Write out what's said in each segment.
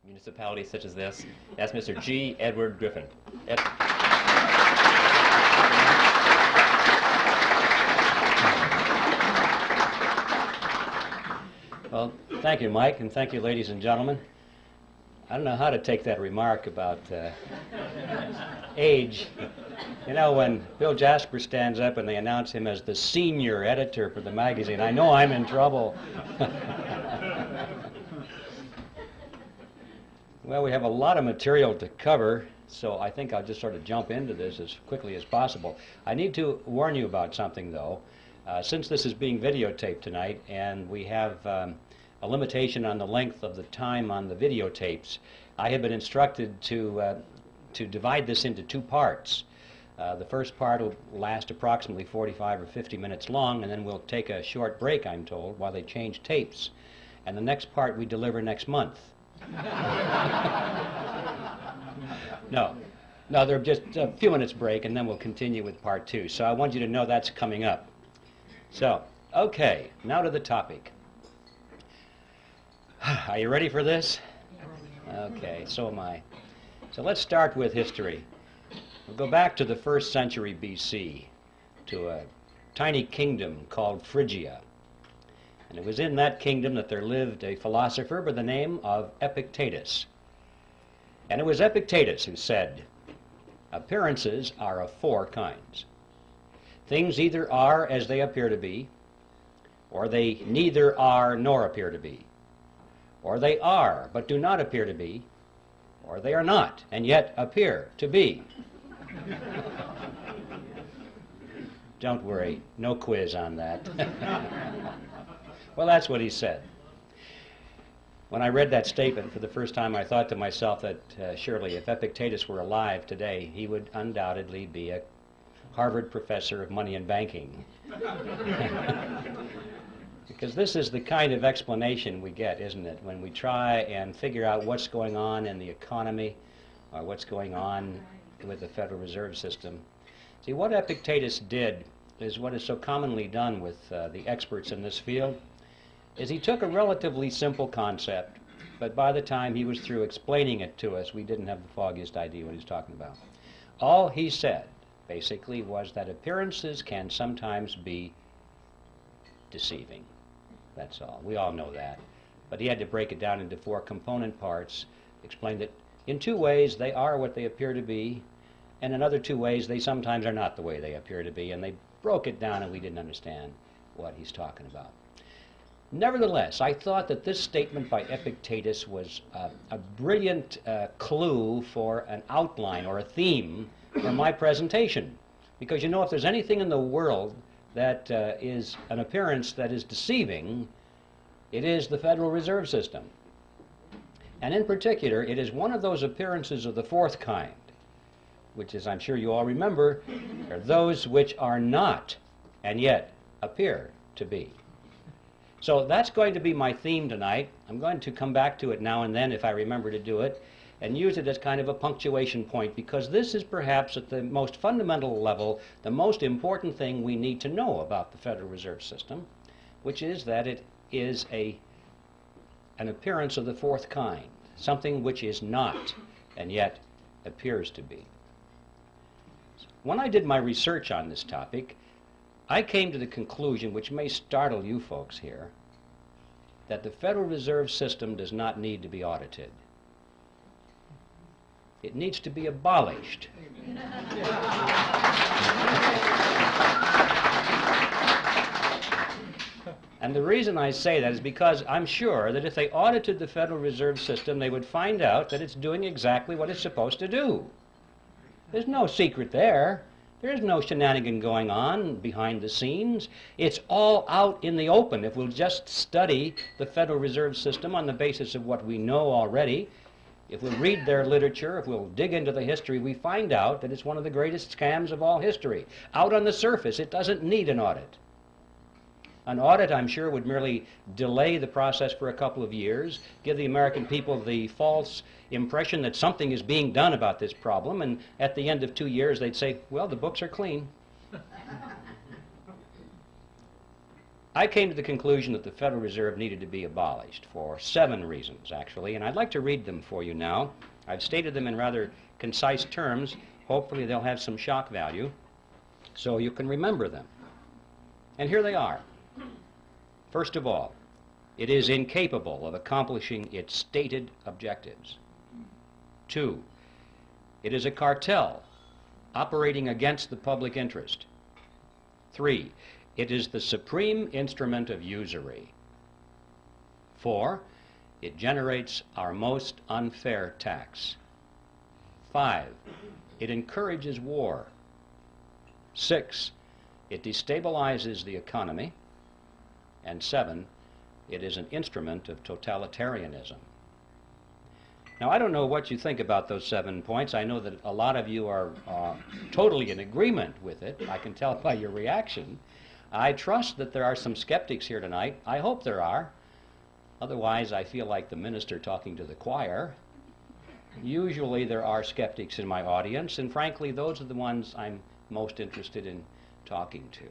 municipality such as this. That's Mr. G. Edward Griffin. Well, thank you, Mike, and thank you, ladies and gentlemen. I don't know how to take that remark about age. You know, when Bill Jasper stands up and they announce him as the senior editor for the magazine, I know I'm in trouble. Well, we have a lot of material to cover, so I think I'll just sort of jump into this as quickly as possible. I need to warn you about something, though. Since this is being videotaped tonight, and we have a limitation on the length of the time on the videotapes, I have been instructed to divide this into two parts. The first part will last approximately 45 or 50 minutes long, and then we'll take a short break, I'm told, while they change tapes. And the next part we deliver next month. No, they're just a few minutes break, and then we'll continue with part two. So I want you to know that's coming up. So, okay, now to the topic. Are you ready for this? Okay, so am I. So let's start with history. We'll go back to the 1st century BC, to a tiny kingdom called Phrygia. And it was in that kingdom that there lived a philosopher by the name of Epictetus. And it was Epictetus who said, appearances are of four kinds. Things either are as they appear to be, or they neither are nor appear to be, or they are but do not appear to be, or they are not and yet appear to be. Don't worry, no quiz on that. Well, that's what he said. When I read that statement for the first time, I thought to myself that surely if Epictetus were alive today, he would undoubtedly be a Harvard professor of money and banking. Because this is the kind of explanation we get, isn't it, when we try and figure out what's going on in the economy or what's going on with the Federal Reserve System. See, what Epictetus did is what is so commonly done with the experts in this field, is he took a relatively simple concept, but by the time he was through explaining it to us, we didn't have the foggiest idea what he was talking about. All he said, basically, was that appearances can sometimes be deceiving. That's all. We all know that. But he had to break it down into four component parts, explain that in two ways they are what they appear to be, and in other two ways they sometimes are not the way they appear to be, and they broke it down and we didn't understand what he's talking about. Nevertheless, I thought that this statement by Epictetus was a brilliant clue for an outline or a theme for my presentation. Because you know, if there's anything in the world that is an appearance that is deceiving, it is the Federal Reserve System. And in particular, it is one of those appearances of the fourth kind, which, as I'm sure you all remember, are those which are not and yet appear to be. So that's going to be my theme tonight. I'm going to come back to it now and then if I remember to do it, and use it as kind of a punctuation point, because this is perhaps at the most fundamental level the most important thing we need to know about the Federal Reserve System, which is that it is an appearance of the fourth kind, something which is not and yet appears to be. When I did my research on this topic, I came to the conclusion, which may startle you folks here, that the Federal Reserve System does not need to be audited. It needs to be abolished. And the reason I say that is because I'm sure that if they audited the Federal Reserve System, they would find out that it's doing exactly what it's supposed to do. There's no secret there. There's no shenanigan going on behind the scenes. It's all out in the open. If we'll just study the Federal Reserve System on the basis of what we know already, if we'll read their literature, if we'll dig into the history, we find out that it's one of the greatest scams of all history. Out on the surface, it doesn't need an audit. An audit, I'm sure, would merely delay the process for a couple of years, give the American people the false impression that something is being done about this problem, and at the end of 2 years they'd say, well, the books are clean. I came to the conclusion that the Federal Reserve needed to be abolished for 7 reasons, actually, and I'd like to read them for you now. I've stated them in rather concise terms. Hopefully they'll have some shock value so you can remember them. And here they are. First of all, it is incapable of accomplishing its stated objectives. 2, it is a cartel operating against the public interest. 3, it is the supreme instrument of usury. 4, it generates our most unfair tax. 5, it encourages war. 6, it destabilizes the economy. And 7, it is an instrument of totalitarianism. Now, I don't know what you think about those 7 points. I know that a lot of you are totally in agreement with it. I can tell by your reaction. I trust that there are some skeptics here tonight. I hope there are. Otherwise, I feel like the minister talking to the choir. Usually there are skeptics in my audience, and frankly, those are the ones I'm most interested in talking to.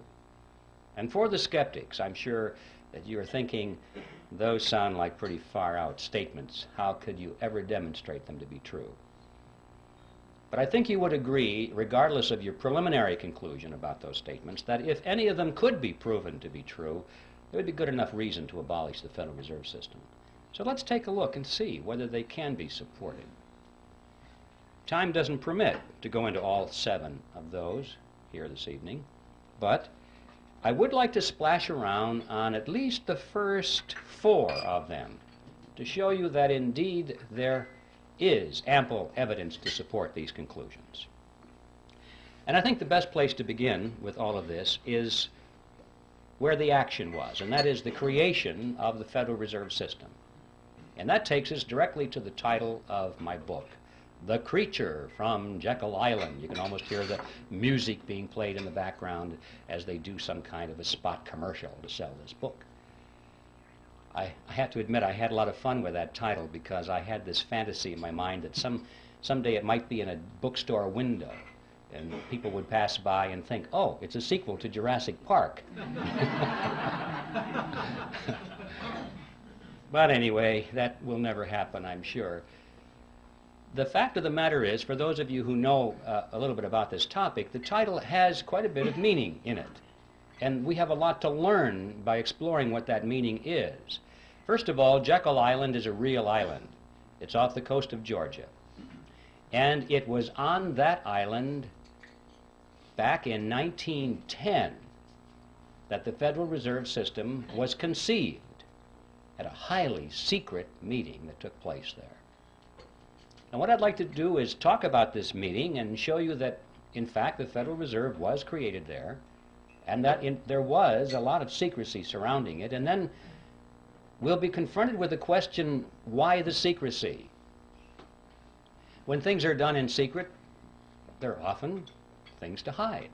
And for the skeptics, I'm sure that you're thinking, those sound like pretty far-out statements. How could you ever demonstrate them to be true? But I think you would agree, regardless of your preliminary conclusion about those statements, that if any of them could be proven to be true, there would be good enough reason to abolish the Federal Reserve System. So let's take a look and see whether they can be supported. Time doesn't permit to go into all 7 of those here this evening, but I would like to splash around on at least the first 4 of them to show you that indeed there is ample evidence to support these conclusions. And I think the best place to begin with all of this is where the action was, and that is the creation of the Federal Reserve System. And that takes us directly to the title of my book, The Creature from Jekyll Island. You can almost hear the music being played in the background as they do some kind of a spot commercial to sell this book. I have to admit I had a lot of fun with that title because I had this fantasy in my mind that someday it might be in a bookstore window and people would pass by and think, oh, it's a sequel to Jurassic Park. But anyway, that will never happen, I'm sure. The fact of the matter is, for those of you who know a little bit about this topic, the title has quite a bit of meaning in it. And we have a lot to learn by exploring what that meaning is. First of all, Jekyll Island is a real island. It's off the coast of Georgia. And it was on that island back in 1910 that the Federal Reserve System was conceived at a highly secret meeting that took place there. And what I'd like to do is talk about this meeting and show you that, in fact, the Federal Reserve was created there, and that there was a lot of secrecy surrounding it. And then we'll be confronted with the question, why the secrecy? When things are done in secret, there are often things to hide.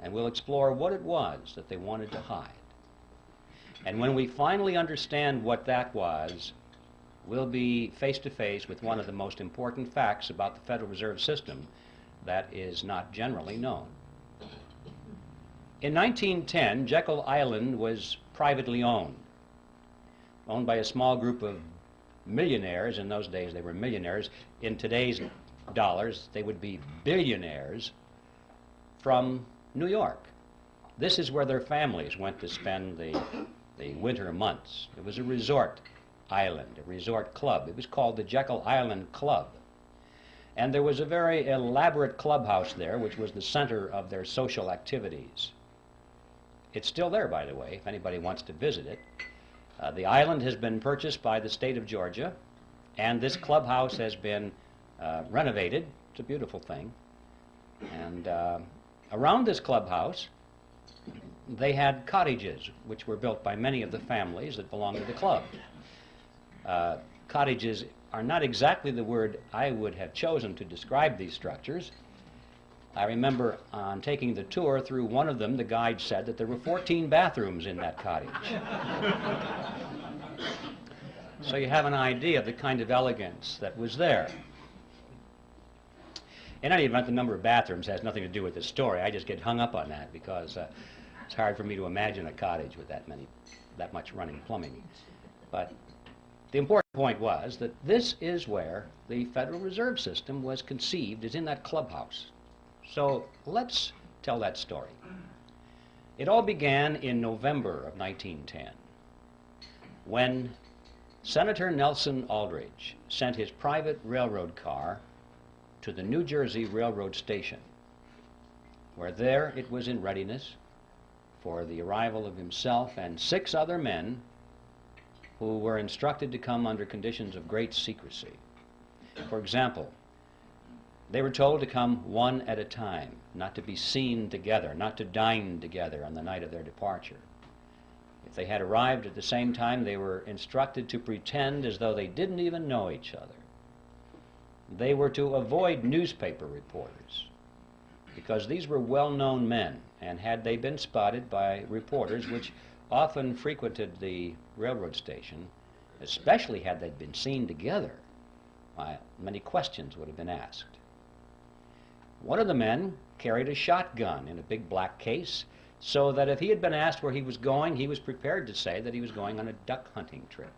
And we'll explore what it was that they wanted to hide. And when we finally understand what that was, we'll be face to face with one of the most important facts about the Federal Reserve System that is not generally known. In 1910, Jekyll Island was privately owned by a small group of millionaires. In those days, they were millionaires. In today's dollars, they would be billionaires from New York. This is where their families went to spend the winter months. It was a resort island, a resort club. It was called the Jekyll Island Club. And there was a very elaborate clubhouse there, which was the center of their social activities. It's still there, by the way, if anybody wants to visit it. The island has been purchased by the state of Georgia, and this clubhouse has been renovated. It's a beautiful thing. And around this clubhouse, they had cottages, which were built by many of the families that belonged to the club. Cottages are not exactly the word I would have chosen to describe these structures. I remember on taking the tour through one of them, the guide said that there were 14 bathrooms in that cottage. So you have an idea of the kind of elegance that was there. In any event, the number of bathrooms has nothing to do with the story. I just get hung up on that because It's hard for me to imagine a cottage with that much running plumbing. But the important point was that this is where the Federal Reserve System was conceived, is in that clubhouse. So let's tell that story. It all began in November of 1910, when Senator Nelson Aldrich sent his private railroad car to the New Jersey Railroad Station, where there it was in readiness for the arrival of himself and 6 other men who were instructed to come under conditions of great secrecy. For example, they were told to come one at a time, not to be seen together, not to dine together on the night of their departure. If they had arrived at the same time, they were instructed to pretend as though they didn't even know each other. They were to avoid newspaper reporters, because these were well-known men, and had they been spotted by reporters, which often frequented the railroad station, especially had they been seen together, many questions would have been asked. One of the men carried a shotgun in a big black case, so that if he had been asked where he was going, he was prepared to say that he was going on a duck hunting trip.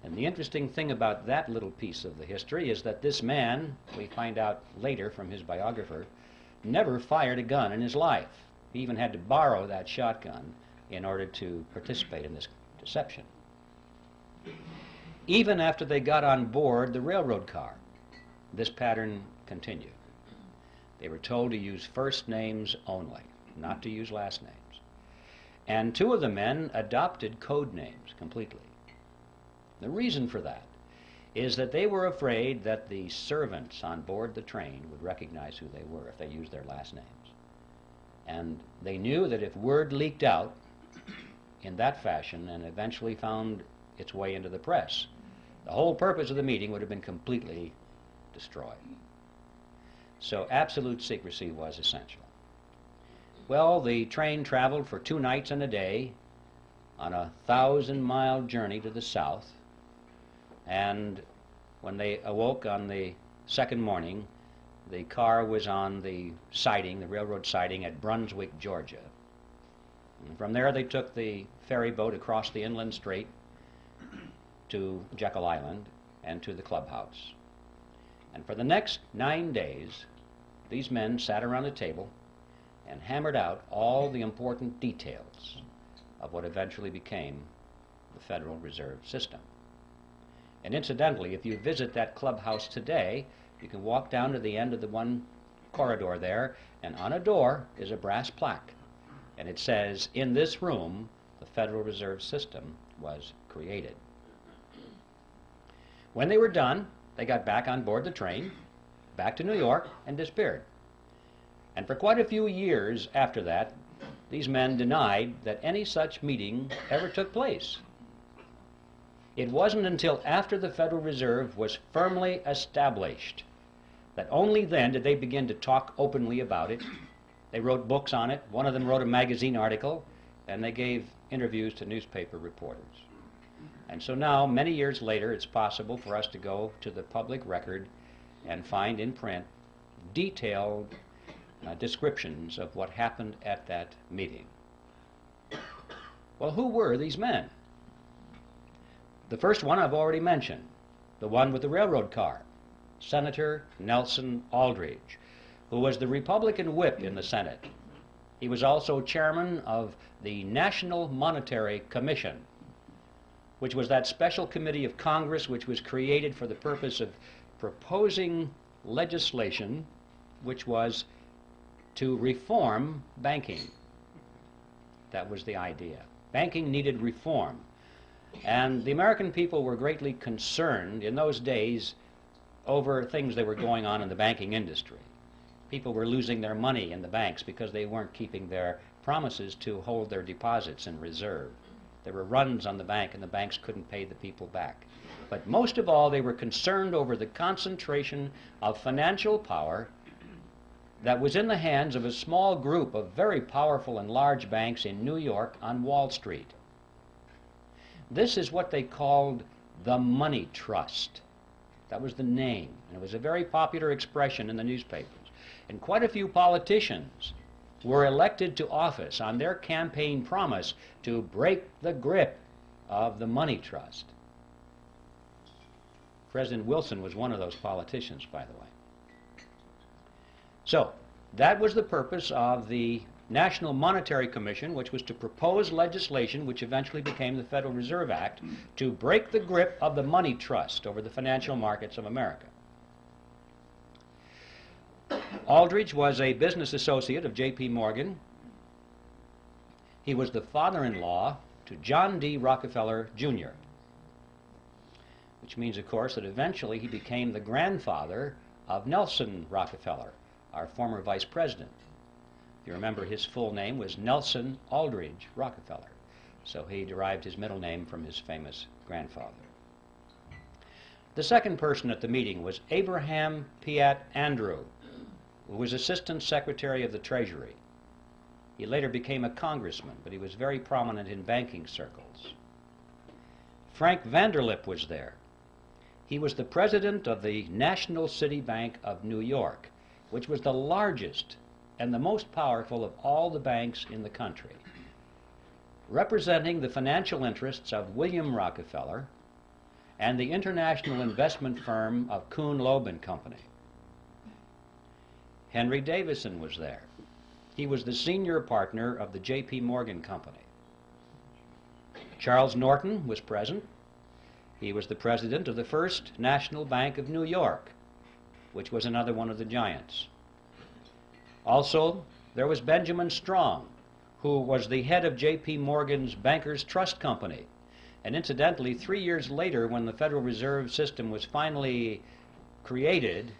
And the interesting thing about that little piece of the history is that this man, we find out later from his biographer, never fired a gun in his life. He even had to borrow that shotgun in order to participate in this deception. Even after they got on board the railroad car, this pattern continued. They were told to use first names only, not to use last names. And 2 of the men adopted code names completely. The reason for that is that they were afraid that the servants on board the train would recognize who they were if they used their last names. And they knew that if word leaked out in that fashion and eventually found its way into the press, the whole purpose of the meeting would have been completely destroyed. So absolute secrecy was essential. Well, the train traveled for 2 nights and a day on a 1,000-mile journey to the south, and when they awoke on the second morning, the car was on the siding, the railroad siding at Brunswick, Georgia. And from there they took the ferry boat across the inland strait to Jekyll Island and to the clubhouse. And for the next 9 days, these men sat around a table and hammered out all the important details of what eventually became the Federal Reserve System. And incidentally, if you visit that clubhouse today, you can walk down to the end of the one corridor there, and on a door is a brass plaque. And it says, "In this room, the Federal Reserve System was created." When they were done, they got back on board the train, back to New York, and disappeared. And for quite a few years after that, these men denied that any such meeting ever took place. It wasn't until after the Federal Reserve was firmly established that only then did they begin to talk openly about it. They wrote books on it. One of them wrote a magazine article, and they gave interviews to newspaper reporters. And so now, many years later, it's possible for us to go to the public record and find in print detailed descriptions of what happened at that meeting. Well, who were these men? The first one I've already mentioned, the one with the railroad car, Senator Nelson Aldrich, who was the Republican whip in the Senate. He was also chairman of the National Monetary Commission, which was that special committee of Congress which was created for the purpose of proposing legislation which was to reform banking. That was the idea. Banking needed reform. And the American people were greatly concerned in those days over things that were going on in the banking industry. People were losing their money in the banks because they weren't keeping their promises to hold their deposits in reserve. There were runs on the bank, and the banks couldn't pay the people back. But most of all, they were concerned over the concentration of financial power that was in the hands of a small group of very powerful and large banks in New York on Wall Street. This is what they called the money trust. That was the name, and it was a very popular expression in the newspapers. And quite a few politicians were elected to office on their campaign promise to break the grip of the money trust. President Wilson was one of those politicians, by the way. So, that was the purpose of the National Monetary Commission, which was to propose legislation which eventually became the Federal Reserve Act to break the grip of the money trust over the financial markets of America. Aldrich was a business associate of J.P. Morgan. He was the father-in-law to John D. Rockefeller, Jr., which means, of course, that eventually he became the grandfather of Nelson Rockefeller, our former vice president. If you remember, his full name was Nelson Aldrich Rockefeller, so he derived his middle name from his famous grandfather. The second person at the meeting was Abraham Piatt Andrew, who was Assistant Secretary of the Treasury. He later became a congressman, but he was very prominent in banking circles. Frank Vanderlip was there. He was the president of the National City Bank of New York, which was the largest and the most powerful of all the banks in the country, representing the financial interests of William Rockefeller and the international investment firm of Kuhn, Loeb and Company. Henry Davison was there. He was the senior partner of the J.P. Morgan Company. Charles Norton was present. He was the president of the First National Bank of New York, which was another one of the giants. Also, there was Benjamin Strong, who was the head of J.P. Morgan's Bankers Trust Company. And incidentally, 3 years later, when the Federal Reserve System was finally created,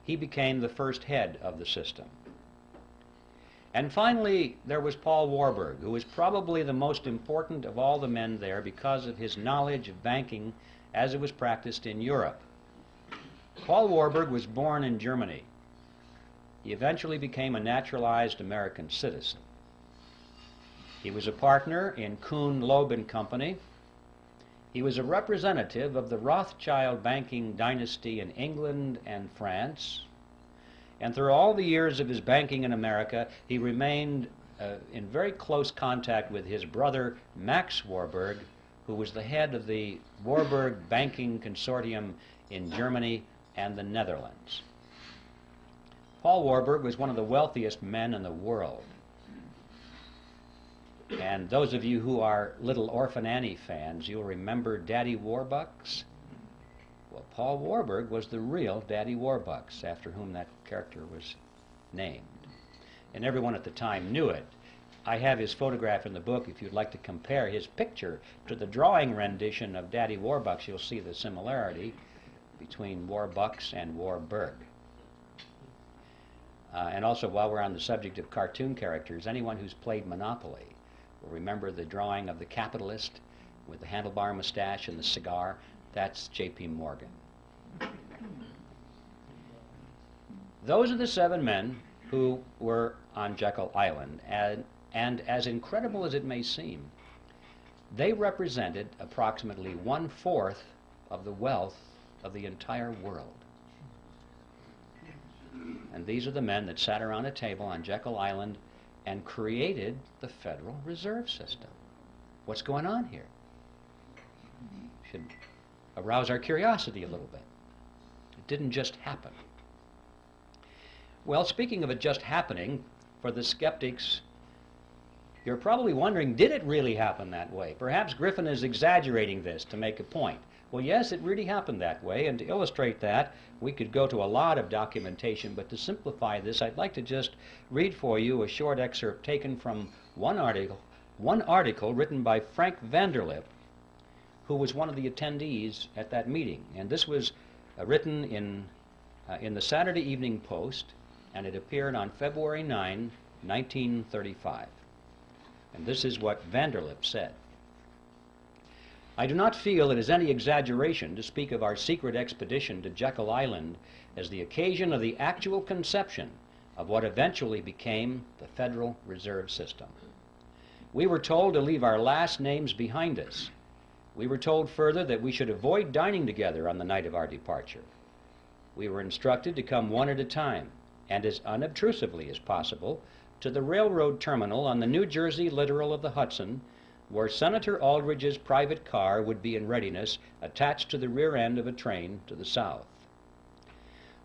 he became the first head of the system. And finally, there was Paul Warburg, who was probably the most important of all the men there because of his knowledge of banking as it was practiced in Europe. Paul Warburg was born in Germany. He eventually became a naturalized American citizen. He was a partner in Kuhn, Loeb and Company. He was a representative of the Rothschild banking dynasty in England and France. And through all the years of his banking in America, he remained in very close contact with his brother, Max Warburg, who was the head of the Warburg Banking Consortium in Germany and the Netherlands. Paul Warburg was one of the wealthiest men in the world. And those of you who are Little Orphan Annie fans, you'll remember Daddy Warbucks. Well, Paul Warburg was the real Daddy Warbucks, after whom that character was named. And everyone at the time knew it. I have his photograph in the book. If you'd like to compare his picture to the drawing rendition of Daddy Warbucks, you'll see the similarity between Warbucks and Warburg. And also, while we're on the subject of cartoon characters, anyone who's played Monopoly will remember the drawing of the capitalist with the handlebar mustache and the cigar. That's J.P. Morgan. Those are the 7 men who were on Jekyll Island, and as incredible as it may seem, they represented approximately 1/4 of the wealth of the entire world. And these are the men that sat around a table on Jekyll Island and created the Federal Reserve System. What's going on here? Should arouse our curiosity a little bit. It didn't just happen. Well, speaking of it just happening, for the skeptics, you're probably wondering, did it really happen that way? Perhaps Griffin is exaggerating this to make a point. Well, yes, it really happened that way, and to illustrate that, we could go to a lot of documentation, but to simplify this, I'd like to just read for you a short excerpt taken from one article written by Frank Vanderlip, who was one of the attendees at that meeting. And this was written in the Saturday Evening Post, and it appeared on February 9, 1935. And this is what Vanderlip said. I do not feel it is any exaggeration to speak of our secret expedition to Jekyll Island as the occasion of the actual conception of what eventually became the Federal Reserve System. We were told to leave our last names behind us. We were told further that we should avoid dining together on the night of our departure. We were instructed to come one at a time, and as unobtrusively as possible, to the railroad terminal on the New Jersey littoral of the Hudson, where Senator Aldrich's private car would be in readiness, attached to the rear end of a train to the south.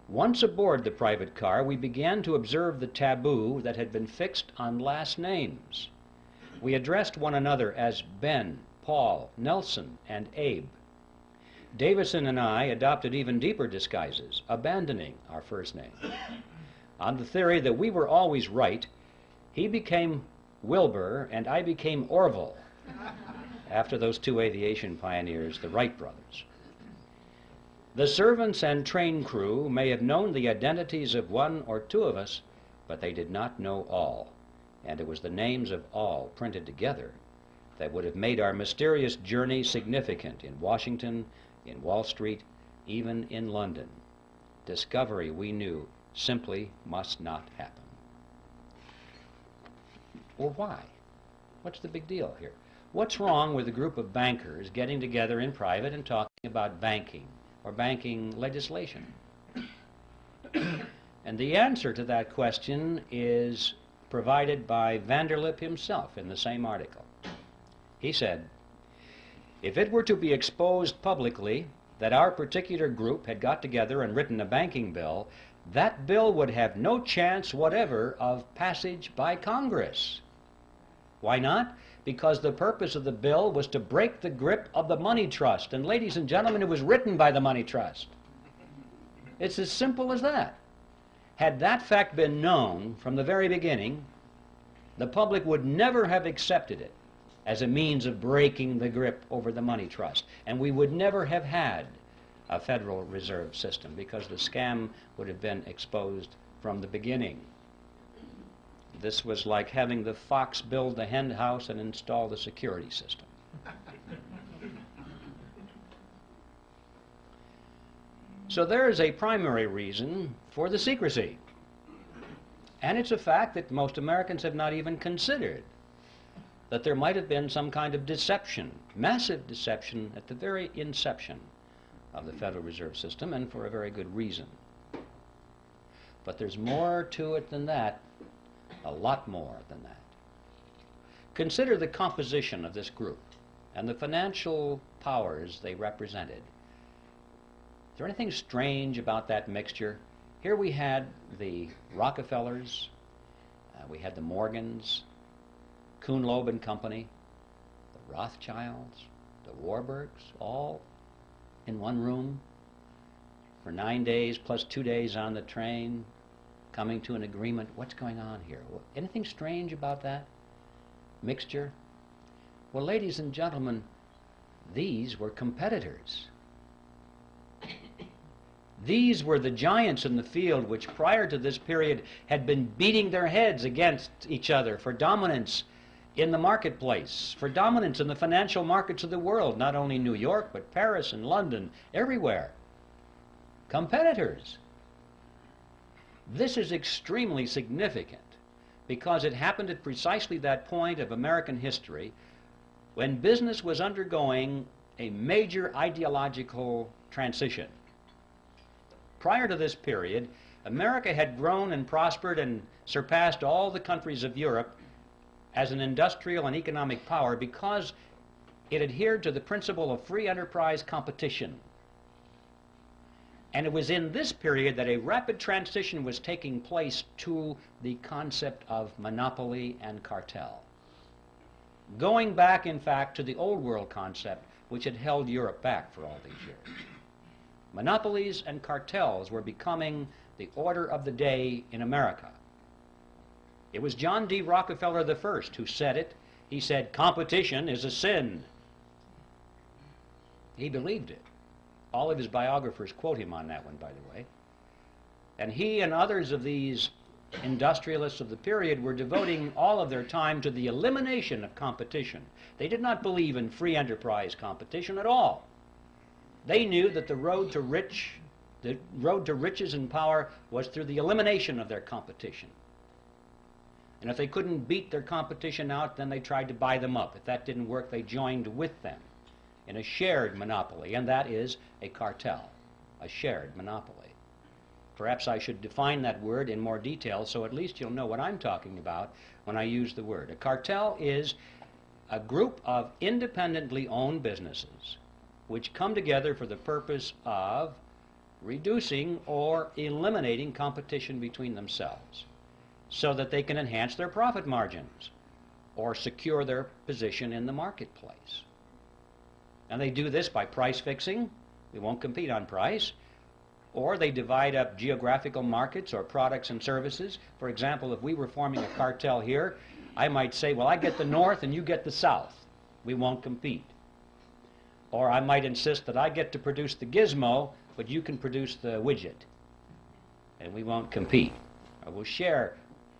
Once aboard the private car, we began to observe the taboo that had been fixed on last names. We addressed one another as Ben, Paul, Nelson, and Abe. Davison and I adopted even deeper disguises, abandoning our first name. On the theory that we were always right, he became Wilbur and I became Orville, after those two aviation pioneers, the Wright brothers. The servants and train crew may have known the identities of one or two of us, but they did not know all, and it was the names of all printed together that would have made our mysterious journey significant in Washington, in Wall Street, even in London. Discovery, we knew, simply must not happen. Well, why? What's the big deal here? What's wrong with a group of bankers getting together in private and talking about banking or banking legislation? And the answer to that question is provided by Vanderlip himself in the same article. He said, "If it were to be exposed publicly that our particular group had got together and written a banking bill, that bill would have no chance whatever of passage by Congress." Why not? Because the purpose of the bill was to break the grip of the money trust. And ladies and gentlemen, it was written by the money trust. It's as simple as that. Had that fact been known from the very beginning, the public would never have accepted it as a means of breaking the grip over the money trust. And we would never have had a Federal Reserve System because the scam would have been exposed from the beginning. This was like having the fox build the hen house and install the security system. So there is a primary reason for the secrecy. And it's a fact that most Americans have not even considered, that there might have been some kind of deception, massive deception, at the very inception of the Federal Reserve System, and for a very good reason. But there's more to it than that. A lot more than that. Consider the composition of this group and the financial powers they represented. Is there anything strange about that mixture? Here we had the Rockefellers, we had the Morgans, Kuhn, Loeb and Company, the Rothschilds, the Warburgs, all in one room for 9 days plus 2 days on the train, coming to an agreement. What's going on here? Anything strange about that mixture? Well, ladies and gentlemen, these were competitors. These were the giants in the field which prior to this period had been beating their heads against each other for dominance in the marketplace, for dominance in the financial markets of the world, not only New York, but Paris and London, everywhere. Competitors. This is extremely significant because it happened at precisely that point of American history when business was undergoing a major ideological transition. Prior to this period, America had grown and prospered and surpassed all the countries of Europe as an industrial and economic power because it adhered to the principle of free enterprise competition. And it was in this period that a rapid transition was taking place to the concept of monopoly and cartel. Going back, in fact, to the old world concept which had held Europe back for all these years. Monopolies and cartels were becoming the order of the day in America. It was John D. Rockefeller I who said it. He said, "Competition is a sin." He believed it. All of his biographers quote him on that one, by the way. And he and others of these industrialists of the period were devoting all of their time to the elimination of competition. They did not believe in free enterprise competition at all. They knew that the road to riches and power was through the elimination of their competition. And if they couldn't beat their competition out, then they tried to buy them up. If that didn't work, they joined with them in a shared monopoly, and that is a cartel, a shared monopoly. Perhaps I should define that word in more detail so at least you'll know what I'm talking about when I use the word. A cartel is a group of independently owned businesses which come together for the purpose of reducing or eliminating competition between themselves so that they can enhance their profit margins or secure their position in the marketplace. And they do this by price fixing. We won't compete on price. Or they divide up geographical markets or products and services. For example, if we were forming a cartel here, I might say, well, I get the north and you get the south. We won't compete. Or I might insist that I get to produce the gizmo, but you can produce the widget. And we won't compete. Or we'll share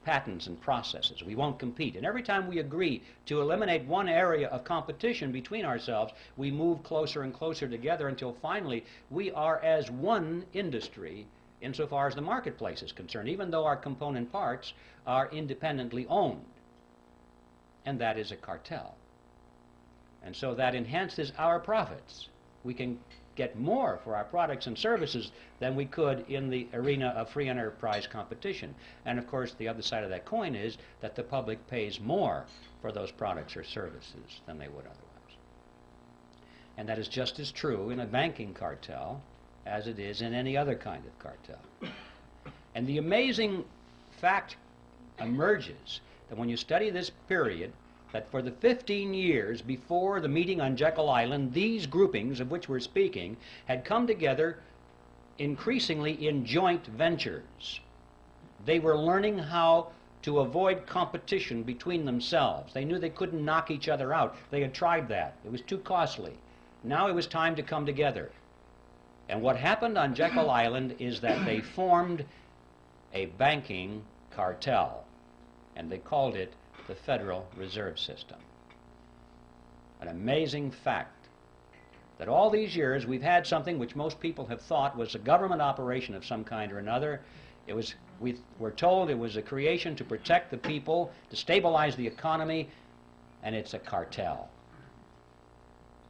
patents and processes. We won't compete. And every time we agree to eliminate one area of competition between ourselves, we move closer and closer together until finally we are as one industry insofar as the marketplace is concerned, even though our component parts are independently owned. And that is a cartel. And so that enhances our profits. We can get more for our products and services than we could in the arena of free enterprise competition. And of course, the other side of that coin is that the public pays more for those products or services than they would otherwise. And that is just as true in a banking cartel as it is in any other kind of cartel. And the amazing fact emerges that when you study this period, that for the 15 years before the meeting on Jekyll Island, these groupings of which we're speaking had come together increasingly in joint ventures. They were learning how to avoid competition between themselves. They knew they couldn't knock each other out. They had tried that. It was too costly. Now it was time to come together. And what happened on Jekyll Island is that they formed a banking cartel, and they called it the Federal Reserve System. An amazing fact that all these years we've had something which most people have thought was a government operation of some kind or another. We were told it was a creation to protect the people, to stabilize the economy, and it's a cartel.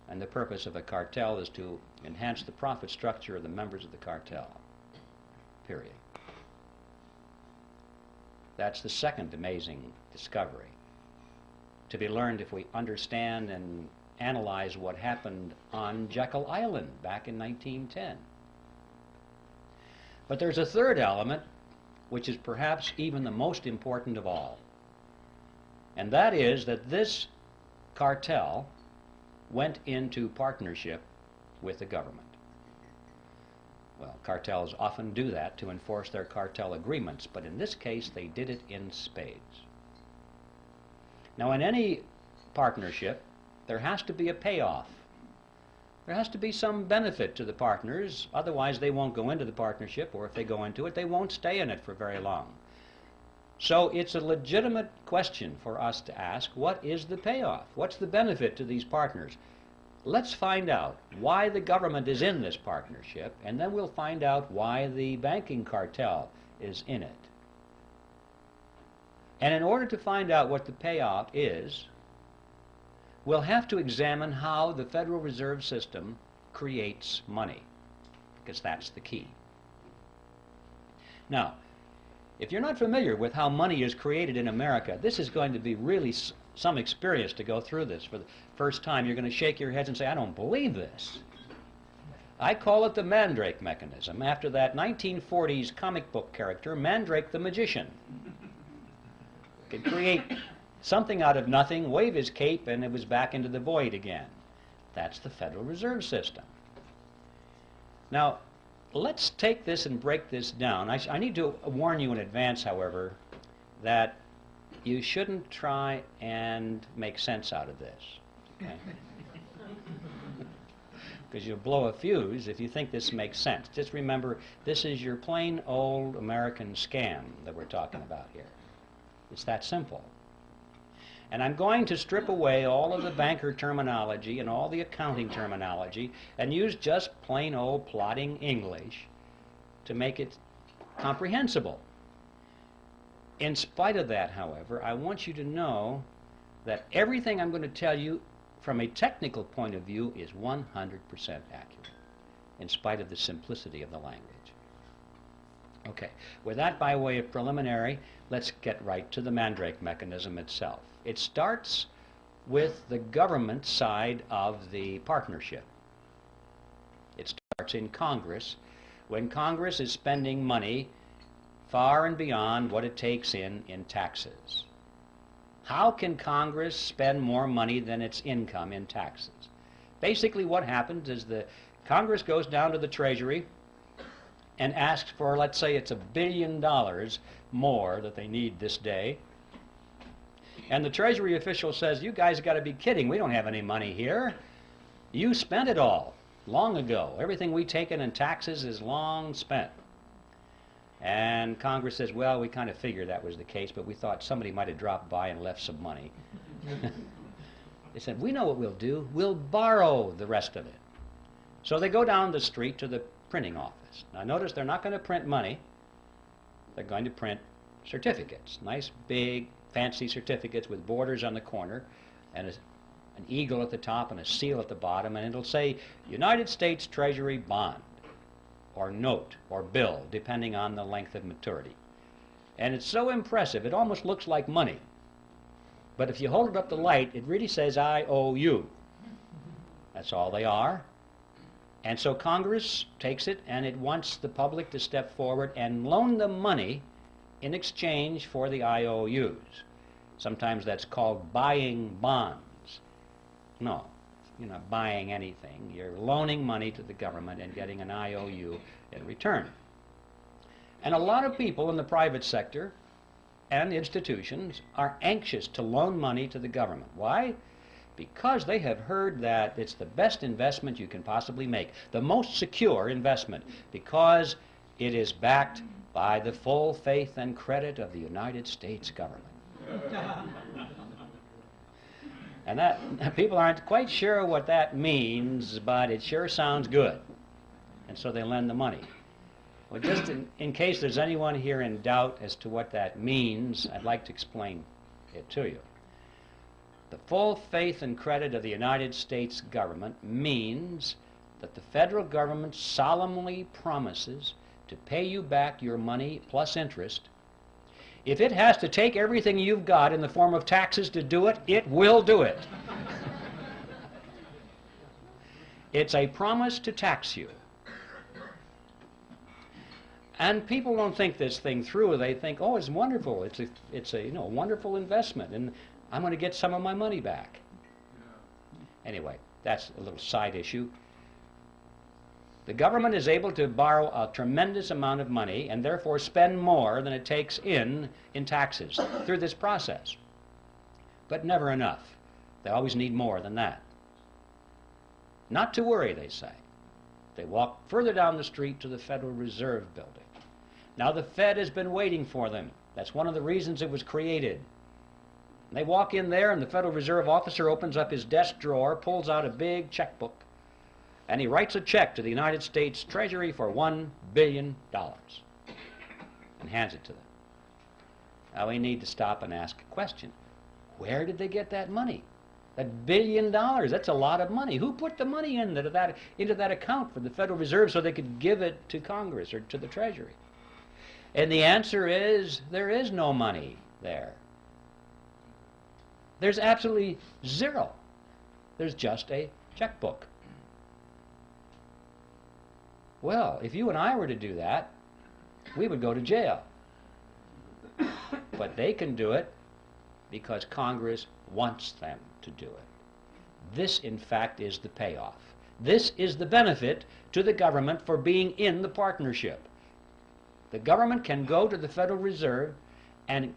And the purpose of a cartel is to enhance the profit structure of the members of the cartel. Period. That's the second amazing discovery, to be learned if we understand and analyze what happened on Jekyll Island back in 1910. But there's a third element, which is perhaps even the most important of all. And that is that this cartel went into partnership with the government. Well, cartels often do that to enforce their cartel agreements, but in this case they did it in spades. Now, in any partnership, there has to be a payoff. There has to be some benefit to the partners, otherwise they won't go into the partnership, or if they go into it, they won't stay in it for very long. So it's a legitimate question for us to ask, what is the payoff? What's the benefit to these partners? Let's find out why the government is in this partnership, and then we'll find out why the banking cartel is in it. And in order to find out what the payoff is, we'll have to examine how the Federal Reserve System creates money, because that's the key. Now, if you're not familiar with how money is created in America, this is going to be really some experience to go through this for the first time. You're going to shake your heads and say, I don't believe this. I call it the Mandrake mechanism, after that 1940s comic book character, Mandrake the magician. Could create something out of nothing, wave his cape, and it was back into the void again. That's the Federal Reserve System. Now, let's take this and break this down. I need to warn you in advance, however, that you shouldn't try and make sense out of this. Okay? Because you'll blow a fuse if you think this makes sense. Just remember, this is your plain old American scam that we're talking about here. It's that simple. And I'm going to strip away all of the banker terminology and all the accounting terminology and use just plain old plodding English to make it comprehensible. In spite of that, however, I want you to know that everything I'm going to tell you from a technical point of view is 100% accurate, in spite of the simplicity of the language. Okay, with that by way of preliminary, let's get right to the Mandrake mechanism itself. It starts with the government side of the partnership. It starts in Congress, when Congress is spending money far and beyond what it takes in taxes. How can Congress spend more money than its income in taxes? Basically what happens is the Congress goes down to the Treasury and asks for, let's say it's $1 billion more that they need this day. And the Treasury official says, you guys got to be kidding, we don't have any money here. You spent it all long ago. Everything we taken in taxes is long spent. And Congress says, well, we kind of figured that was the case, but we thought somebody might have dropped by and left some money. They said, we know what we'll do. We'll borrow the rest of it. So they go down the street to the printing office. Now notice they're not going to print money. They're going to print certificates. Nice, big, fancy certificates with borders on the corner and an eagle at the top and a seal at the bottom, and it'll say United States Treasury bond or note or bill, depending on the length of maturity. And it's so impressive, it almost looks like money. But if you hold it up to light, it really says I owe you. That's all they are. And so Congress takes it and it wants the public to step forward and loan them money in exchange for the IOUs. Sometimes that's called buying bonds. No, you're not buying anything. You're loaning money to the government and getting an IOU in return. And a lot of people in the private sector and institutions are anxious to loan money to the government. Why? Because they have heard that it's the best investment you can possibly make, the most secure investment, because it is backed by the full faith and credit of the United States government. And that people aren't quite sure what that means, but it sure sounds good. And so they lend the money. Well, just in case there's anyone here in doubt as to what that means, I'd like to explain it to you. The full faith and credit of the United States government means that the federal government solemnly promises to pay you back your money plus interest. If it has to take everything you've got in the form of taxes to do it, it will do it. It's a promise to tax you. And people don't think this thing through. They think, oh, it's wonderful. It's a wonderful investment, and I'm going to get some of my money back. Anyway, that's a little side issue. The government is able to borrow a tremendous amount of money and therefore spend more than it takes in taxes through this process. But never enough. They always need more than that. Not to worry, they say. They walk further down the street to the Federal Reserve Building. Now the Fed has been waiting for them. That's one of the reasons it was created. They walk in there and the Federal Reserve officer opens up his desk drawer, pulls out a big checkbook, and he writes a check to the United States Treasury for $1 billion and hands it to them. Now we need to stop and ask a question. Where did they get that money? That $1 billion, that's a lot of money. Who put the money into that account for the Federal Reserve so they could give it to Congress or to the Treasury? And the answer is, there is no money there. There's absolutely zero. There's just a checkbook. Well, if you and I were to do that, we would go to jail. But they can do it because Congress wants them to do it. This, in fact, is the payoff. This is the benefit to the government for being in the partnership. The government can go to the Federal Reserve and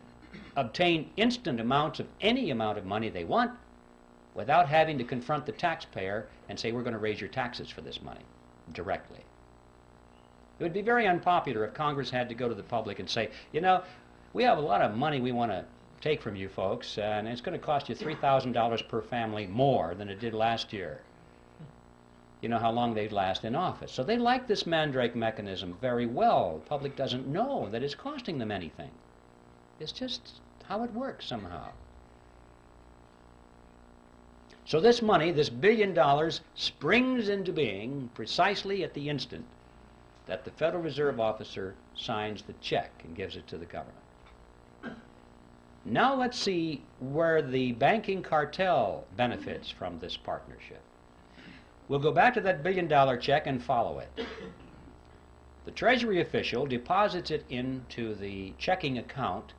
obtain instant amounts of any amount of money they want without having to confront the taxpayer and say, we're going to raise your taxes for this money directly. It would be very unpopular if Congress had to go to the public and say, we have a lot of money we want to take from you folks, and it's going to cost you $3,000 per family more than it did last year. You know how long they'd last in office. So they like this Mandrake mechanism very well. The public doesn't know that it's costing them anything. It's just how it works somehow. So this money, this $1 billion, springs into being precisely at the instant that the Federal Reserve officer signs the check and gives it to the government. Now let's see where the banking cartel benefits from this partnership. We'll go back to that $1 billion check and follow it. The Treasury official deposits it into the checking account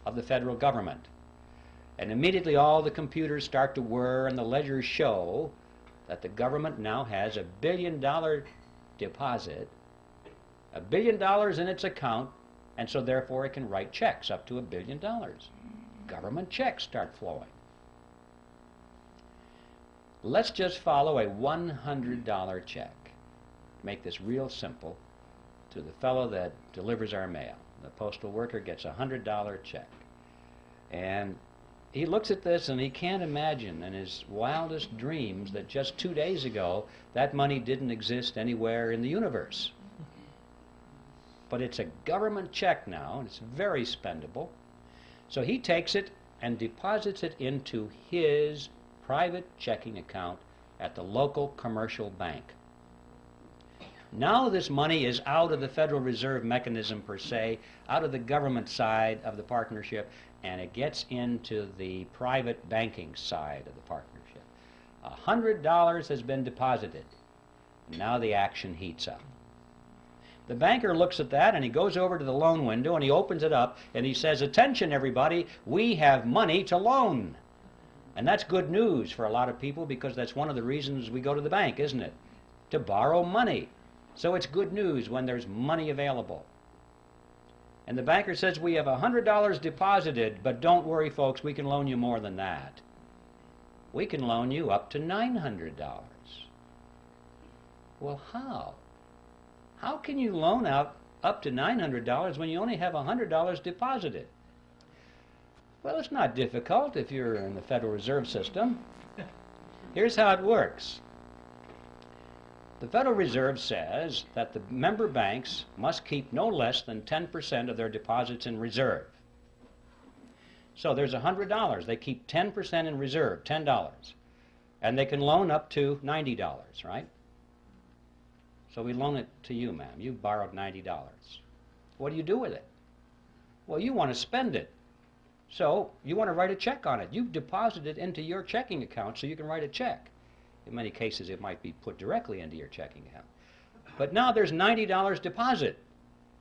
of the federal government. And immediately all the computers start to whir and the ledgers show that the government now has a $1 billion deposit, $1 billion in its account, and so therefore it can write checks up to $1 billion. Government checks start flowing. Let's just follow a $100 check. Make this real simple to the fellow that delivers our mail. The postal worker gets a $100 check. And he looks at this and he can't imagine in his wildest dreams that just 2 days ago that money didn't exist anywhere in the universe. But it's a government check now, and it's very spendable. So he takes it and deposits it into his private checking account at the local commercial bank. Now this money is out of the Federal Reserve mechanism per se, out of the government side of the partnership, and it gets into the private banking side of the partnership. $100 has been deposited. Now the action heats up. The banker looks at that and he goes over to the loan window and he opens it up and he says, "Attention everybody, we have money to loan." And that's good news for a lot of people because that's one of the reasons we go to the bank, isn't it? To borrow money. So it's good news when there's money available. And the banker says, "We have $100 deposited, but don't worry folks, we can loan you more than that. We can loan you up to $900. Well, how? How can you loan out up to $900 when you only have $100 deposited? Well, it's not difficult if you're in the Federal Reserve System. Here's how it works. The Federal Reserve says that the member banks must keep no less than 10% of their deposits in reserve. So there's $100. They keep 10% in reserve, $10. And they can loan up to $90, right? So we loan it to you, ma'am. You borrowed $90. What do you do with it? Well, you want to spend it. So you want to write a check on it. You've deposited it into your checking account so you can write a check. In many cases, it might be put directly into your checking account. But now there's $90 deposit,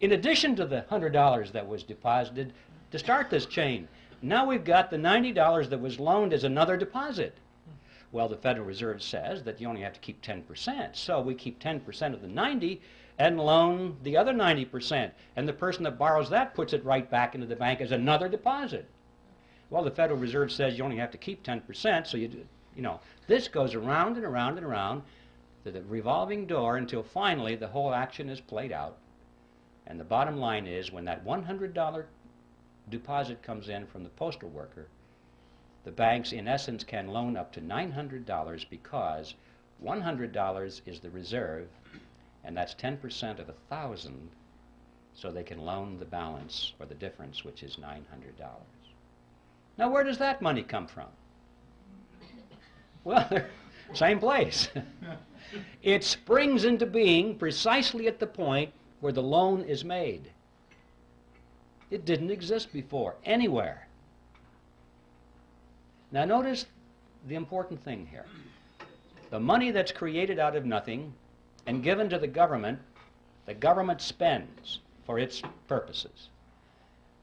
in addition to the $100 that was deposited to start this chain. Now we've got the $90 that was loaned as another deposit. Well, the Federal Reserve says that you only have to keep 10%, so we keep 10% of the 90 and loan the other 90%, and the person that borrows that puts it right back into the bank as another deposit. Well, the Federal Reserve says you only have to keep 10%, so you know, this goes around and around and around to the revolving door until finally the whole action is played out. And the bottom line is when that $100 deposit comes in from the postal worker, the banks in essence can loan up to $900 because $100 is the reserve, and that's 10% of 1,000, so they can loan the balance or the difference, which is $900. Now where does that money come from? Well, same place. It springs into being precisely at the point where the loan is made. It didn't exist before, anywhere. Now notice the important thing here. The money that's created out of nothing and given to the government spends for its purposes.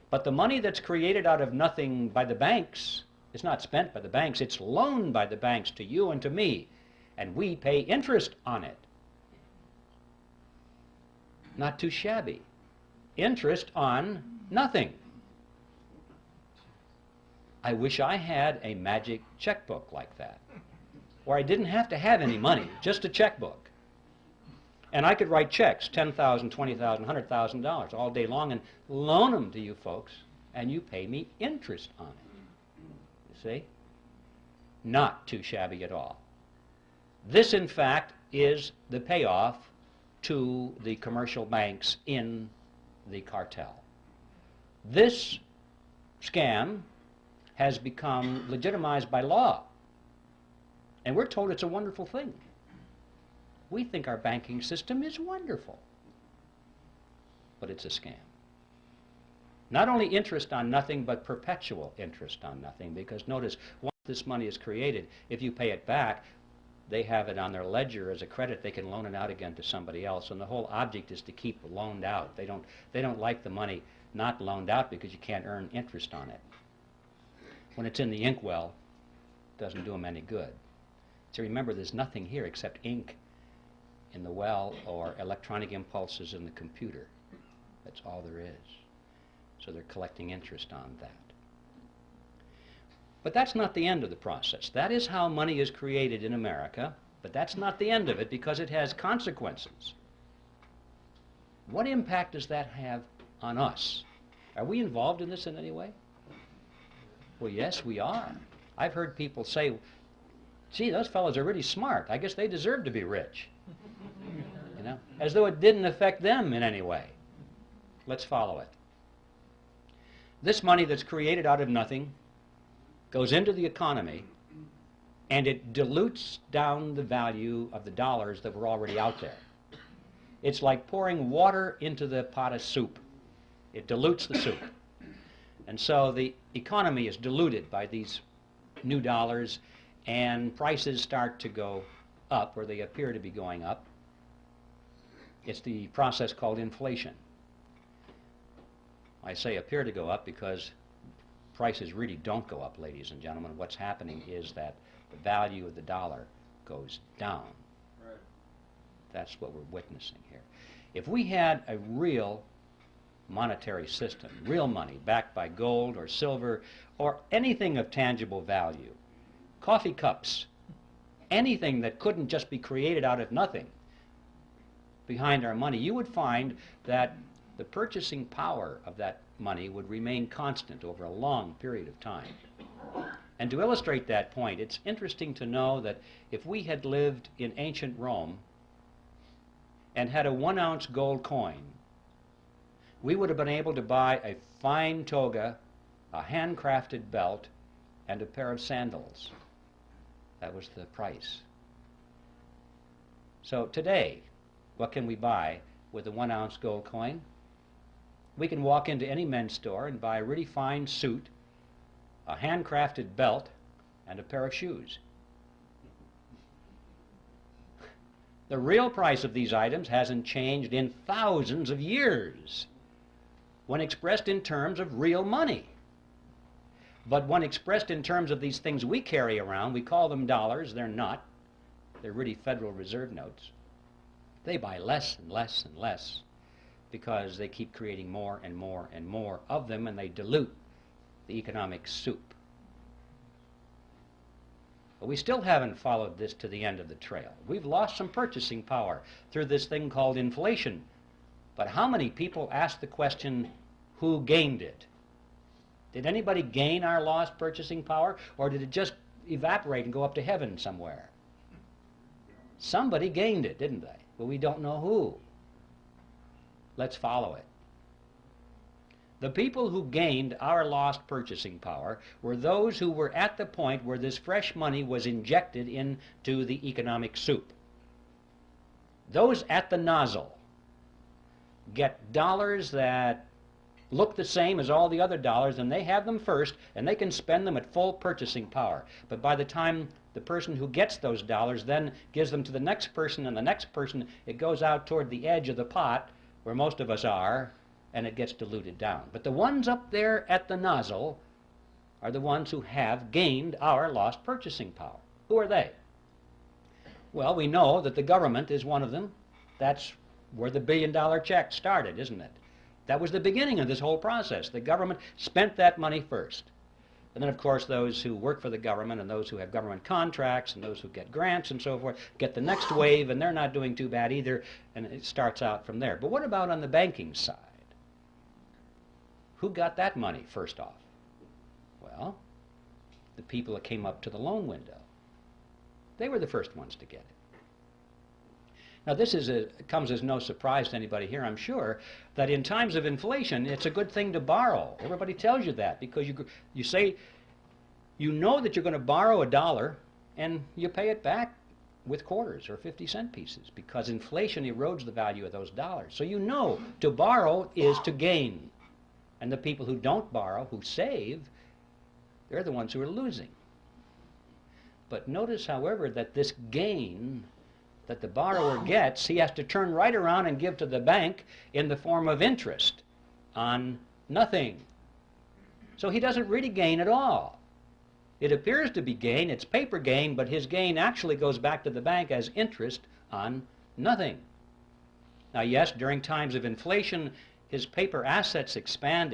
But the money that's created out of nothing by the banks is not spent by the banks, it's loaned by the banks to you and to me, and we pay interest on it. Not too shabby. Interest on nothing. I wish I had a magic checkbook like that, where I didn't have to have any money, just a checkbook. And I could write checks, $10,000, $20,000, $100,000 all day long and loan them to you folks, and you pay me interest on it. You see? Not too shabby at all. This, in fact, is the payoff to the commercial banks in the cartel. This scam has become legitimized by law. And we're told it's a wonderful thing. We think our banking system is wonderful. but it's a scam. Not only interest on nothing, but perpetual interest on nothing, because notice, once this money is created, if you pay it back, they have it on their ledger as a credit. They can loan it out again to somebody else, and the whole object is to keep loaned out. They don't like the money not loaned out because you can't earn interest on it. When it's in the inkwell, it doesn't do them any good. So remember, there's nothing here except ink in the well or electronic impulses in the computer. That's all there is. So they're collecting interest on that. But that's not the end of the process. That is how money is created in America, but that's not the end of it because it has consequences. What impact does that have on us? Are we involved in this in any way? Well, yes, we are. I've heard people say, gee, those fellows are really smart. I guess they deserve to be rich. You know, as though it didn't affect them in any way. Let's follow it. This money that's created out of nothing goes into the economy, and it dilutes down the value of the dollars that were already out there. It's like pouring water into the pot of soup. It dilutes the soup. And so the economy is diluted by these new dollars, and prices start to go up, or they appear to be going up. It's the process called inflation. I say appear to go up because prices really don't go up, ladies and gentlemen. What's happening is that the value of the dollar goes down. Right. That's what we're witnessing here. If we had a real monetary system, real money backed by gold or silver or anything of tangible value, coffee cups, anything that couldn't just be created out of nothing behind our money, you would find that the purchasing power of that money would remain constant over a long period of time. And to illustrate that point, it's interesting to know that if we had lived in ancient Rome and had a 1-ounce gold coin, we would have been able to buy a fine toga, a handcrafted belt, and a pair of sandals. That was the price. So today, what can we buy with a 1-ounce gold coin? We can walk into any men's store and buy a really fine suit, a handcrafted belt, and a pair of shoes. The real price of these items hasn't changed in thousands of years when expressed in terms of real money. But when expressed in terms of these things we carry around, we call them dollars. They're not. They're really Federal Reserve notes. They buy less and less and less because they keep creating more and more and more of them, and they dilute the economic soup. But we still haven't followed this to the end of the trail. We've lost some purchasing power through this thing called inflation. But how many people ask the question, who gained it? Did anybody gain our lost purchasing power, or did it just evaporate and go up to heaven somewhere? Somebody gained it, didn't they? But we don't know who. Let's follow it. The people who gained our lost purchasing power were those who were at the point where this fresh money was injected into the economic soup. Those at the nozzle get dollars that look the same as all the other dollars, and they have them first, and they can spend them at full purchasing power. But by the time the person who gets those dollars then gives them to the next person and the next person, it goes out toward the edge of the pot, where most of us are, and it gets diluted down. But the ones up there at the nozzle are the ones who have gained our lost purchasing power. Who are they? Well, we know that the government is one of them. That's where the billion-dollar check started, isn't it? That was the beginning of this whole process. The government spent that money first. And then, of course, those who work for the government and those who have government contracts and those who get grants and so forth get the next wave, and they're not doing too bad either, and it starts out from there. But what about on the banking side? Who got that money first off? Well, the people that came up to the loan window. They were the first ones to get it. Now, this comes as no surprise to anybody here, I'm sure, that in times of inflation, it's a good thing to borrow. Everybody tells you that because you say, you know that you're going to borrow $1 and you pay it back with quarters or 50-cent pieces because inflation erodes the value of those dollars. So you know to borrow is to gain. And the people who don't borrow, who save, they're the ones who are losing. But notice, however, that this gain that the borrower gets, he has to turn right around and give to the bank in the form of interest on nothing. So he doesn't really gain at all. It appears to be gain, it's paper gain, but his gain actually goes back to the bank as interest on nothing. Now yes, during times of inflation, his paper assets expand.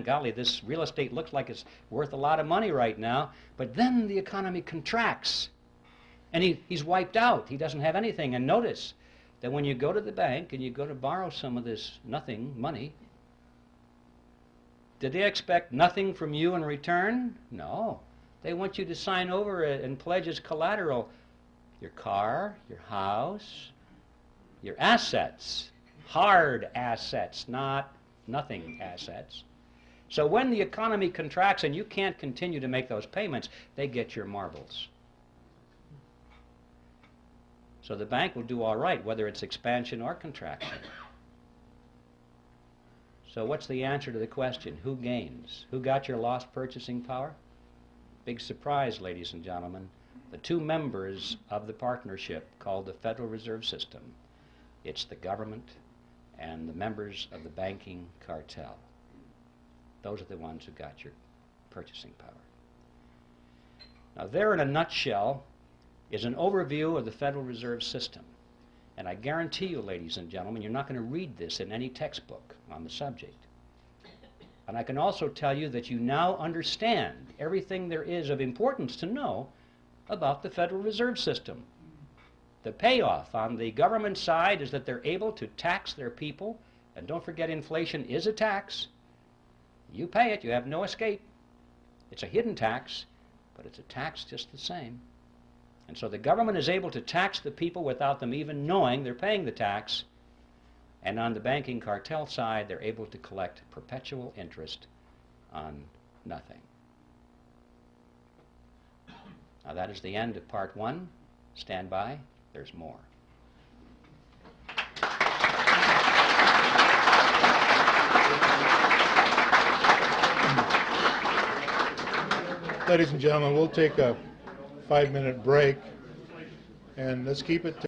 Golly, this real estate looks like it's worth a lot of money right now, but then the economy contracts, and he's wiped out. He doesn't have anything. And notice that when you go to the bank and you go to borrow some of this nothing money, did they expect nothing from you in return? No. They want you to sign over it and pledge as collateral your car, your house, your assets, hard assets, not nothing assets. So when the economy contracts and you can't continue to make those payments, they get your marbles. So the bank will do all right, whether it's expansion or contraction. So what's the answer to the question? Who gains? Who got your lost purchasing power? Big surprise, ladies and gentlemen. The two members of the partnership called the Federal Reserve System. It's the government and the members of the banking cartel. Those are the ones who got your purchasing power. Now there in a nutshell is an overview of the Federal Reserve System. And I guarantee you, ladies and gentlemen, you're not going to read this in any textbook on the subject. And I can also tell you that you now understand everything there is of importance to know about the Federal Reserve System. The payoff on the government side is that they're able to tax their people, and don't forget inflation is a tax. You pay it, you have no escape. It's a hidden tax, but it's a tax just the same. And so the government is able to tax the people without them even knowing they're paying the tax. And on the banking cartel side, they're able to collect perpetual interest on nothing. Now that is the end of part one. Stand by. There's more. Ladies and gentlemen, we'll take a 5-minute break, and let's keep it to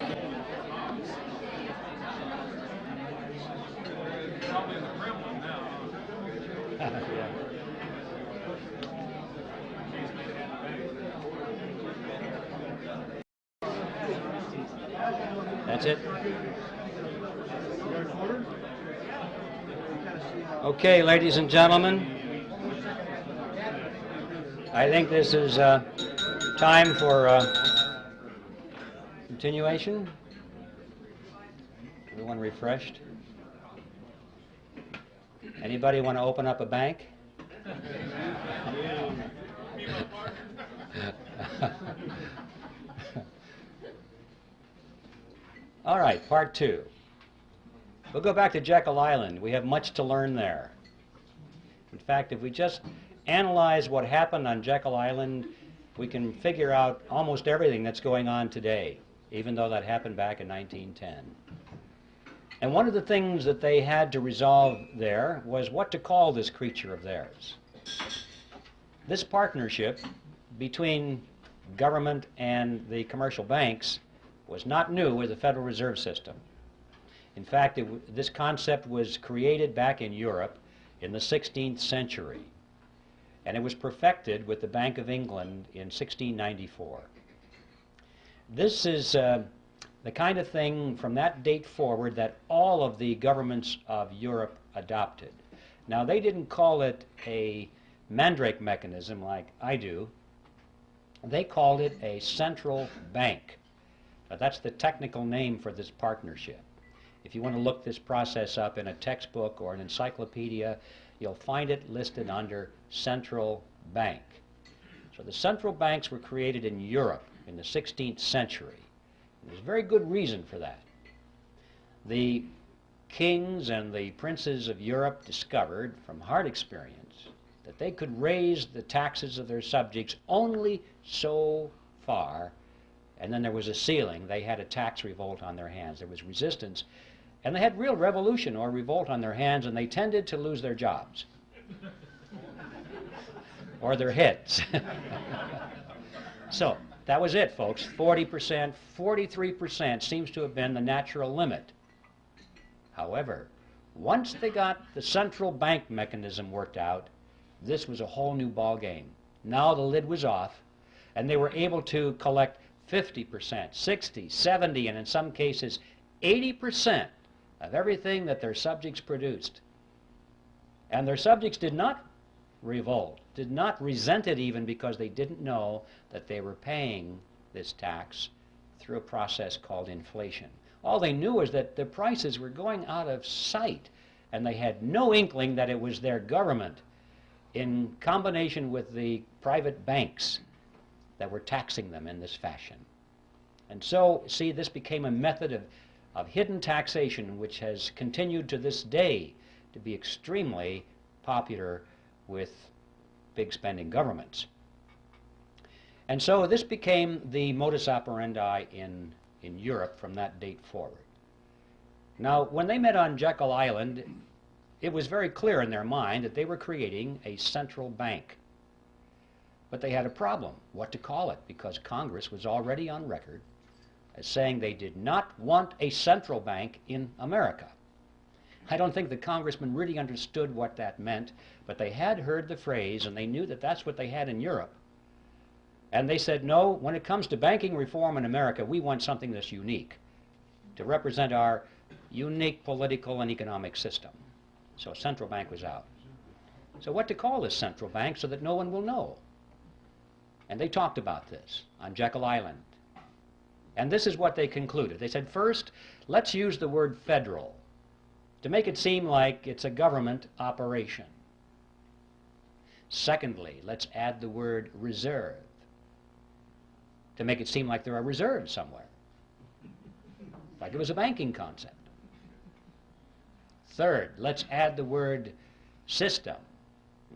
That's it? Okay, ladies and gentlemen, I think this is time for continuation. Everyone refreshed? Anybody want to open up a bank? All right, part two. We'll go back to Jekyll Island. We have much to learn there. In fact, if we just analyze what happened on Jekyll Island, we can figure out almost everything that's going on today, even though that happened back in 1910. And one of the things that they had to resolve there was what to call this creature of theirs. This partnership between government and the commercial banks was not new with the Federal Reserve System. In fact, this concept was created back in Europe in the 16th century, and it was perfected with the Bank of England in 1694. This is the kind of thing from that date forward that all of the governments of Europe adopted. Now, they didn't call it a Mandrake mechanism like I do. They called it a central bank. That's the technical name for this partnership. If you want to look this process up in a textbook or an encyclopedia, you'll find it listed under central bank. So the central banks were created in Europe in the 16th century. And there's very good reason for that. The kings and the princes of Europe discovered from hard experience that they could raise the taxes of their subjects only so far and then there was a ceiling. They had a tax revolt on their hands. There was resistance, and they had real revolution or revolt on their hands, and they tended to lose their jobs or their heads. So that was it, folks. 40%, 43% seems to have been the natural limit. However, once they got the central bank mechanism worked out, this was a whole new ball game. Now the lid was off, and they were able to collect 50%, 60, 70, and in some cases 80% of everything that their subjects produced. And their subjects did not revolt, did not resent it even, because they didn't know that they were paying this tax through a process called inflation. All they knew was that the prices were going out of sight, and they had no inkling that it was their government in combination with the private banks that were taxing them in this fashion. And so, see, this became a method of hidden taxation, which has continued to this day to be extremely popular with big spending governments. And so this became the modus operandi in Europe from that date forward. Now, when they met on Jekyll Island, it was very clear in their mind that they were creating a central bank. But they had a problem, what to call it, because Congress was already on record as saying they did not want a central bank in America. I don't think the congressmen really understood what that meant, but they had heard the phrase, and they knew that that's what they had in Europe. And they said, no, when it comes to banking reform in America, we want something that's unique to represent our unique political and economic system. So a central bank was out. So what to call this central bank so that no one will know? And they talked about this on Jekyll Island. And this is what they concluded. They said, first, let's use the word federal to make it seem like it's a government operation. Secondly, let's add the word reserve to make it seem like there are reserves somewhere, like it was a banking concept. Third, let's add the word system.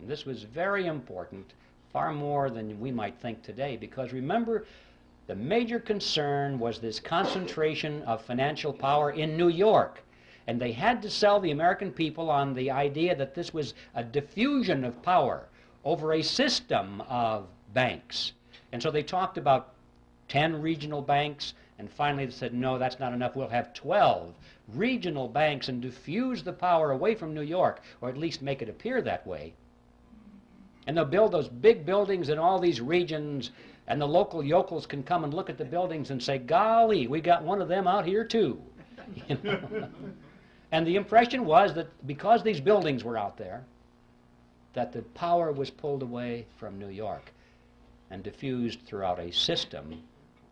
And this was very important, far more than we might think today, because remember, the major concern was this concentration of financial power in New York. And they had to sell the American people on the idea that this was a diffusion of power over a system of banks. And so they talked about 10 regional banks, and finally they said, no, that's not enough. We'll have 12 regional banks and diffuse the power away from New York, or at least make it appear that way. And they'll build those big buildings in all these regions, and the local yokels can come and look at the buildings and say, golly, we got one of them out here too. You know? And the impression was that because these buildings were out there, that the power was pulled away from New York and diffused throughout a system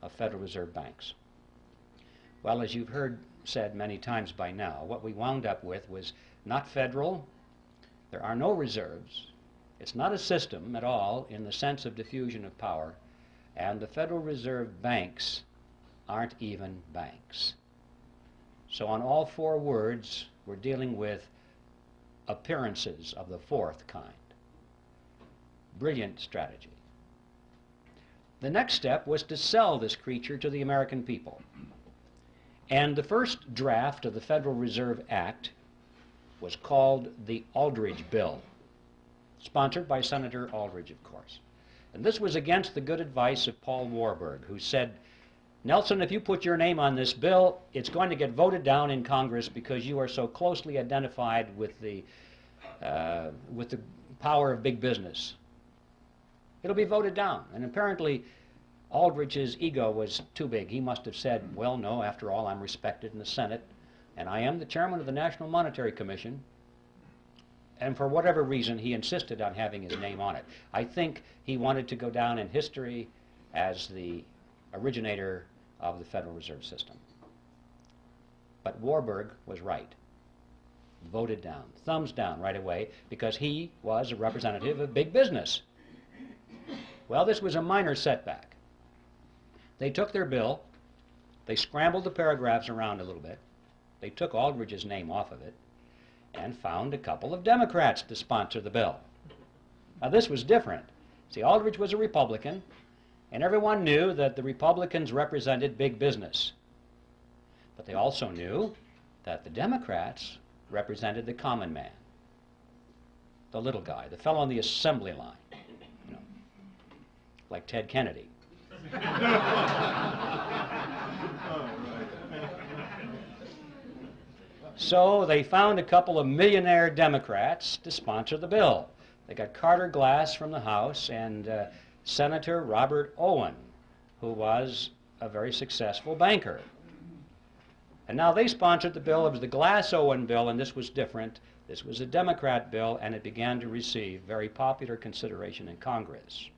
of Federal Reserve banks. Well, as you've heard said many times by now, what we wound up with was not federal, there are no reserves, it's not a system at all in the sense of diffusion of power, and the Federal Reserve banks aren't even banks. So on all four words, we're dealing with appearances of the fourth kind. Brilliant strategy. The next step was to sell this creature to the American people. And the first draft of the Federal Reserve Act was called the Aldrich Bill, sponsored by Senator Aldrich, of course. And this was against the good advice of Paul Warburg, who said, Nelson, if you put your name on this bill, it's going to get voted down in Congress because you are so closely identified with the power of big business. It'll be voted down. And apparently, Aldrich's ego was too big. He must have said, well, no, after all, I'm respected in the Senate, and I am the chairman of the National Monetary Commission. And for whatever reason, he insisted on having his name on it. I think he wanted to go down in history as the originator of the Federal Reserve System. But Warburg was right. Voted down, thumbs down right away, because he was a representative of big business. Well, this was a minor setback. They took their bill, they scrambled the paragraphs around a little bit, they took Aldrich's name off of it, and found a couple of Democrats to sponsor the bill. Now this was different. See, Aldrich was a Republican, And everyone knew that the Republicans represented big business. But they also knew that the Democrats represented the common man, the little guy, the fellow on the assembly line, you know, like Ted Kennedy. So they found a couple of millionaire Democrats to sponsor the bill. They got Carter Glass from the House and Senator Robert Owen, who was a very successful banker. And now they sponsored the bill. It was the Glass-Owen bill, and this was different. This was a Democrat bill, and it began to receive very popular consideration in Congress.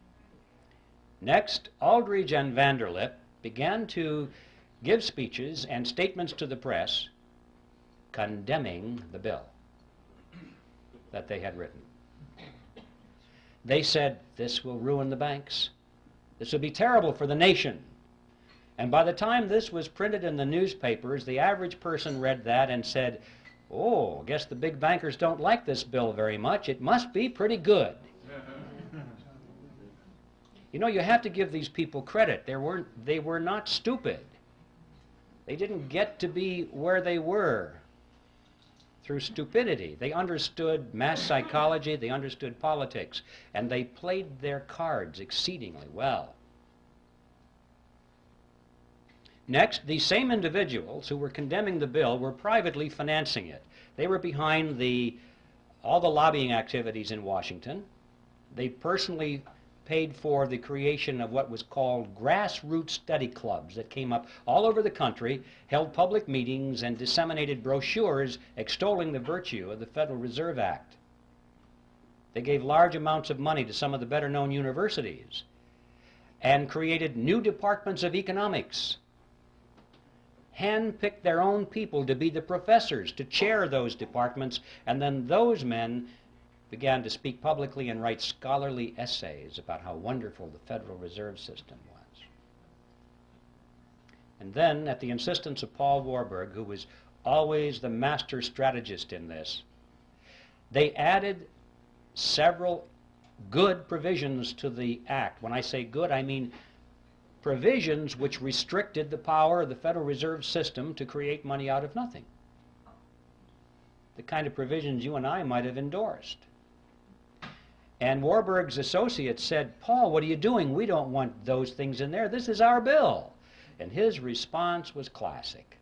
Next, Aldrich and Vanderlip began to give speeches and statements to the press condemning the bill that they had written. They said, this will ruin the banks. This will be terrible for the nation. And by the time this was printed in the newspapers, the average person read that and said, oh, I guess the big bankers don't like this bill very much. It must be pretty good. You know, you have to give these people credit. They were not stupid. They didn't get to be where they were through stupidity. They understood mass psychology, they understood politics, and they played their cards exceedingly well. Next, these same individuals who were condemning the bill were privately financing it. They were behind all the lobbying activities in Washington. They personally paid for the creation of what was called grassroots study clubs that came up all over the country, held public meetings, and disseminated brochures extolling the virtue of the Federal Reserve Act. They gave large amounts of money to some of the better-known universities and created new departments of economics, handpicked their own people to be the professors, to chair those departments, and then those men began to speak publicly and write scholarly essays about how wonderful the Federal Reserve System was. And then, at the insistence of Paul Warburg, who was always the master strategist in this, they added several good provisions to the act. When I say good, I mean provisions which restricted the power of the Federal Reserve System to create money out of nothing. The kind of provisions you and I might have endorsed. And Warburg's associates said, Paul, what are you doing? We don't want those things in there. This is our bill. And his response was classic.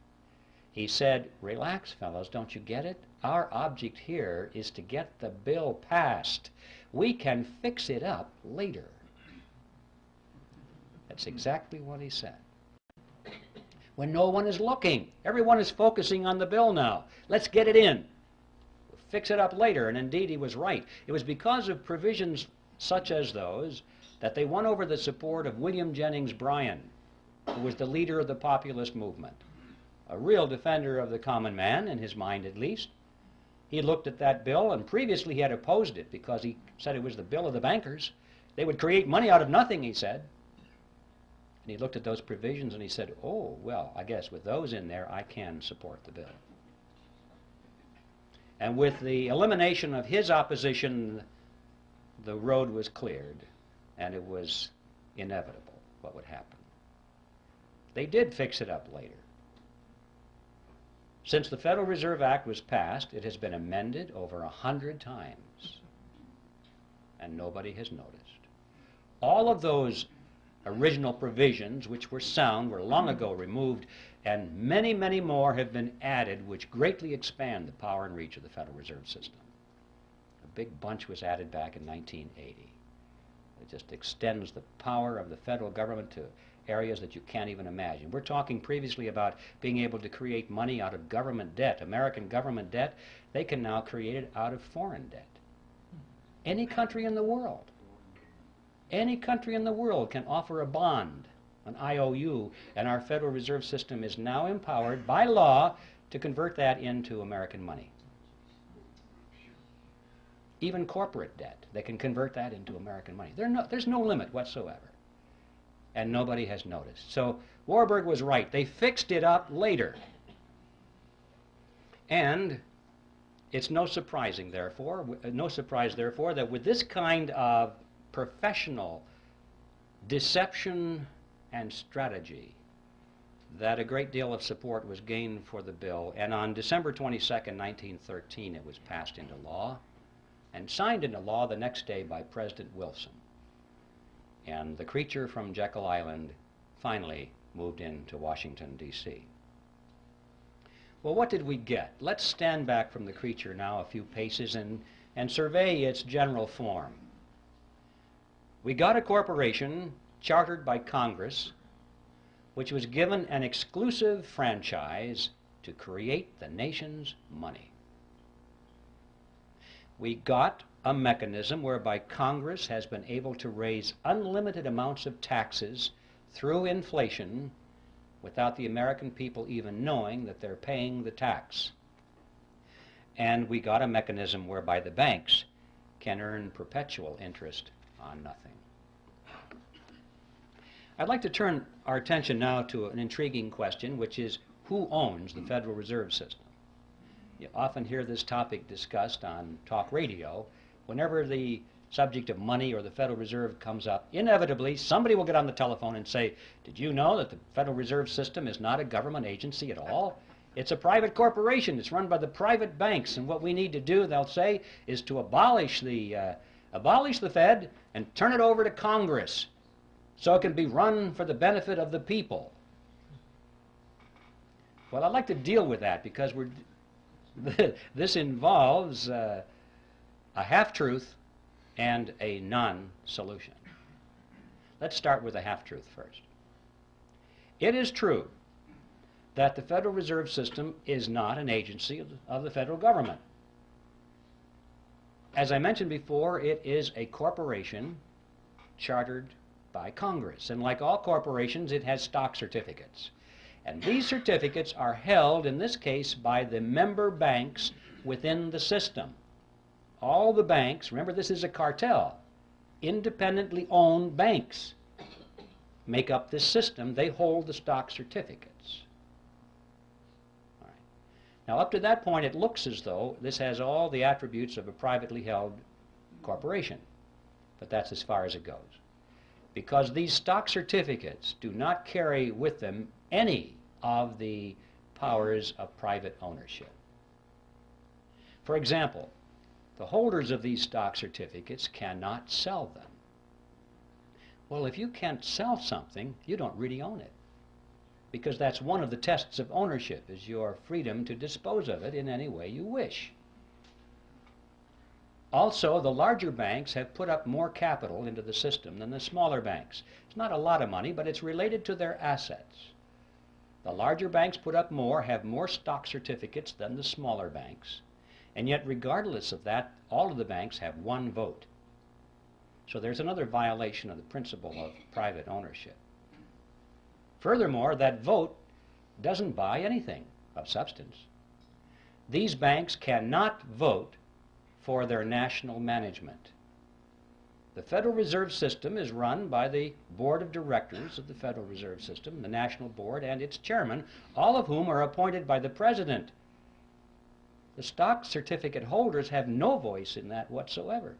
He said, relax, fellows, don't you get it? Our object here is to get the bill passed. We can fix it up later. That's exactly what he said. When no one is looking, everyone is focusing on the bill now. Let's get it in. Fix it up later, and indeed he was right. It was because of provisions such as those that they won over the support of William Jennings Bryan, who was the leader of the populist movement, a real defender of the common man, in his mind at least. He looked at that bill, and previously he had opposed it because he said it was the bill of the bankers. They would create money out of nothing, he said. And he looked at those provisions and he said, oh, well, I guess with those in there, I can support the bill. And with the elimination of his opposition, the road was cleared, and it was inevitable what would happen. They did fix it up later. Since the Federal Reserve Act was passed, it has been amended over 100 times, and nobody has noticed. All of those original provisions, which were sound, were long ago removed, and many, many more have been added which greatly expand the power and reach of the Federal Reserve System. A big bunch was added back in 1980. It just extends the power of the federal government to areas that you can't even imagine. We're talking previously about being able to create money out of government debt, American government debt. They can now create it out of foreign debt. Any country in the world. Any country in the world can offer a bond, an IOU, and our Federal Reserve System is now empowered by law to convert that into American money. Even corporate debt, they can convert that into American money. There's no limit whatsoever. And nobody has noticed. So Warburg was right. They fixed it up later. And it's no surprise, therefore, that with this kind of professional deception and strategy that a great deal of support was gained for the bill, and on December 22nd, 1913, it was passed into law and signed into law the next day by President Wilson. And the creature from Jekyll Island finally moved into Washington, D.C. Well, what did we get? Let's stand back from the creature now a few paces and survey its general form. We got a corporation chartered by Congress, which was given an exclusive franchise to create the nation's money. We got a mechanism whereby Congress has been able to raise unlimited amounts of taxes through inflation without the American people even knowing that they're paying the tax. And we got a mechanism whereby the banks can earn perpetual interest on nothing. I'd like to turn our attention now to an intriguing question, which is who owns the Federal Reserve System? You often hear this topic discussed on talk radio. Whenever the subject of money or the Federal Reserve comes up, inevitably somebody will get on the telephone and say, did you know that the Federal Reserve System is not a government agency at all? It's a private corporation. It's run by the private banks, and what we need to do, they'll say, is to abolish the Fed and turn it over to Congress so it can be run for the benefit of the people. Well, I'd like to deal with that because this involves a half-truth and a non-solution. Let's start with a half-truth first. It is true that the Federal Reserve System is not an agency of the federal government. As I mentioned before, it is a corporation chartered by Congress, and like all corporations, it has stock certificates. And these certificates are held, in this case, by the member banks within the system. All the banks, remember this is a cartel, independently owned banks make up this system. They hold the stock certificates. All right. Now up to that point it looks as though this has all the attributes of a privately held corporation, but that's as far as it goes. Because these stock certificates do not carry with them any of the powers of private ownership. For example, the holders of these stock certificates cannot sell them. Well, if you can't sell something, you don't really own it, because that's one of the tests of ownership, is your freedom to dispose of it in any way you wish. Also, the larger banks have put up more capital into the system than the smaller banks. It's not a lot of money, but it's related to their assets. The larger banks put up more, have more stock certificates than the smaller banks, and yet regardless of that, all of the banks have one vote. So there's another violation of the principle of private ownership. Furthermore, that vote doesn't buy anything of substance. These banks cannot vote for their national management. The Federal Reserve System is run by the Board of Directors of the Federal Reserve System, the National Board, and its chairman, all of whom are appointed by the President. The stock certificate holders have no voice in that whatsoever.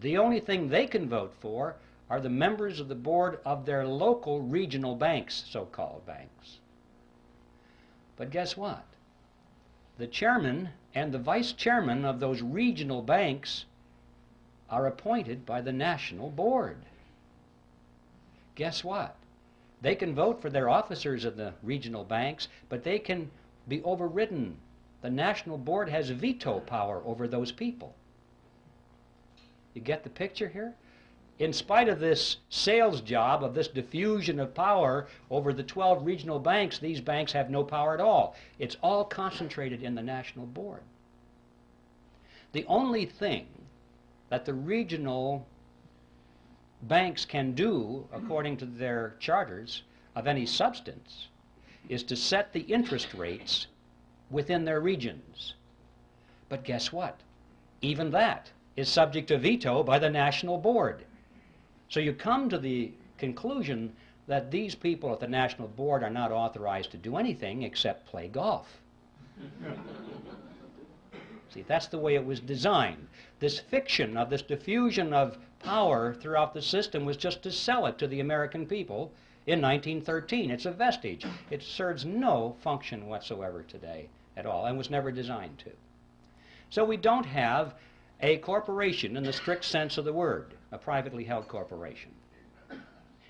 The only thing they can vote for are the members of the board of their local regional banks, so-called banks. But guess what? The chairman and the vice chairman of those regional banks are appointed by the national board. Guess what? They can vote for their officers of the regional banks, but they can be overridden. The national board has veto power over those people. You get the picture here? In spite of this sales job, of this diffusion of power over the 12 regional banks, these banks have no power at all. It's all concentrated in the national board. The only thing that the regional banks can do, according to their charters, of any substance, is to set the interest rates within their regions. But guess what? Even that is subject to veto by the national board. So you come to the conclusion that these people at the national board are not authorized to do anything except play golf. See, that's the way it was designed. This fiction of this diffusion of power throughout the system was just to sell it to the American people in 1913. It's a vestige. It serves no function whatsoever today at all and was never designed to. So we don't have a corporation in the strict sense of the word, a privately held corporation.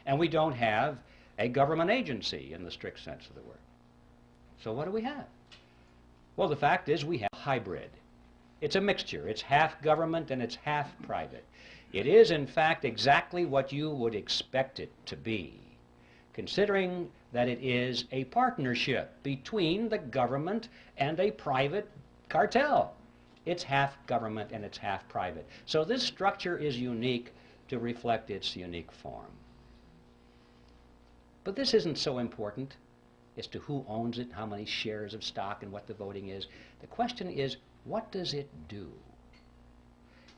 And we don't have a government agency in the strict sense of the word. So what do we have? Well, the fact is we have a hybrid. It's a mixture. It's half government and it's half private. It is, in fact, exactly what you would expect it to be, considering that it is a partnership between the government and a private cartel. It's half government and it's half private. So this structure is unique to reflect its unique form. But this isn't so important as to who owns it, how many shares of stock, and what the voting is. The question is, what does it do?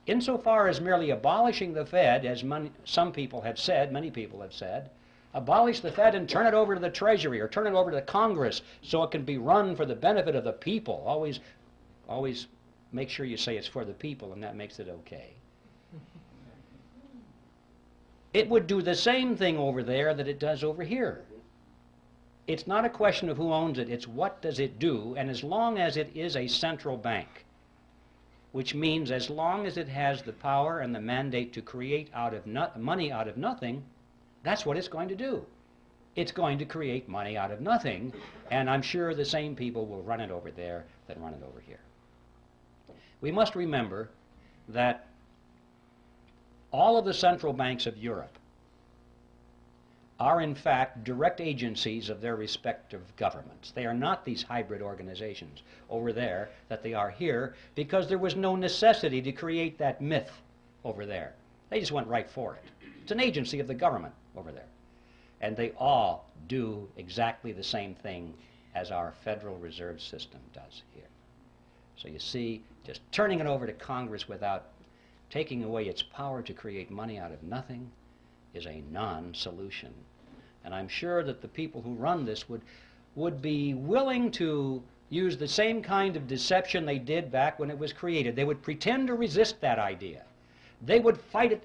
Insofar as merely abolishing the Fed, as some people have said, many people have said, abolish the Fed and turn it over to the Treasury or turn it over to the Congress so it can be run for the benefit of the people. Always make sure you say it's for the people, and that makes it okay. It would do the same thing over there that it does over here. It's not a question of who owns it, it's what does it do, and as long as it is a central bank, which means as long as it has the power and the mandate to create money out of nothing, that's what it's going to do. It's going to create money out of nothing, and I'm sure the same people will run it over there that run it over here. We must remember that all of the central banks of Europe are in fact direct agencies of their respective governments. They are not these hybrid organizations over there that they are here, because there was no necessity to create that myth over there. They just went right for it. It's an agency of the government over there. And they all do exactly the same thing as our Federal Reserve System does here. So you see, just turning it over to Congress without taking away its power to create money out of nothing is a non-solution. And I'm sure that the people who run this would be willing to use the same kind of deception they did back when it was created. They would pretend to resist that idea. They would fight it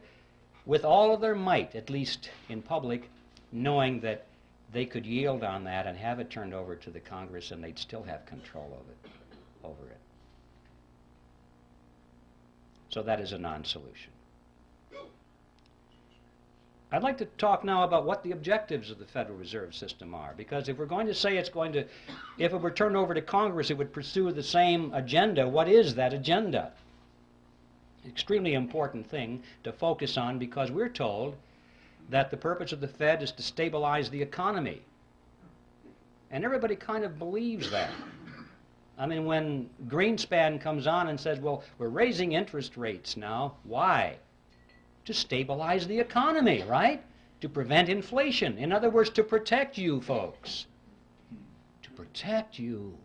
with all of their might, at least in public, knowing that they could yield on that and have it turned over to the Congress and they'd still have control of it, over it. So that is a non-solution. I'd like to talk now about what the objectives of the Federal Reserve System are, because if we're going to say if it were turned over to Congress, it would pursue the same agenda. What is that agenda? Extremely important thing to focus on, because we're told that the purpose of the Fed is to stabilize the economy. And everybody kind of believes that. I mean, when Greenspan comes on and says, well, we're raising interest rates now, why? To stabilize the economy, right? To prevent inflation. In other words, to protect you folks. To protect you.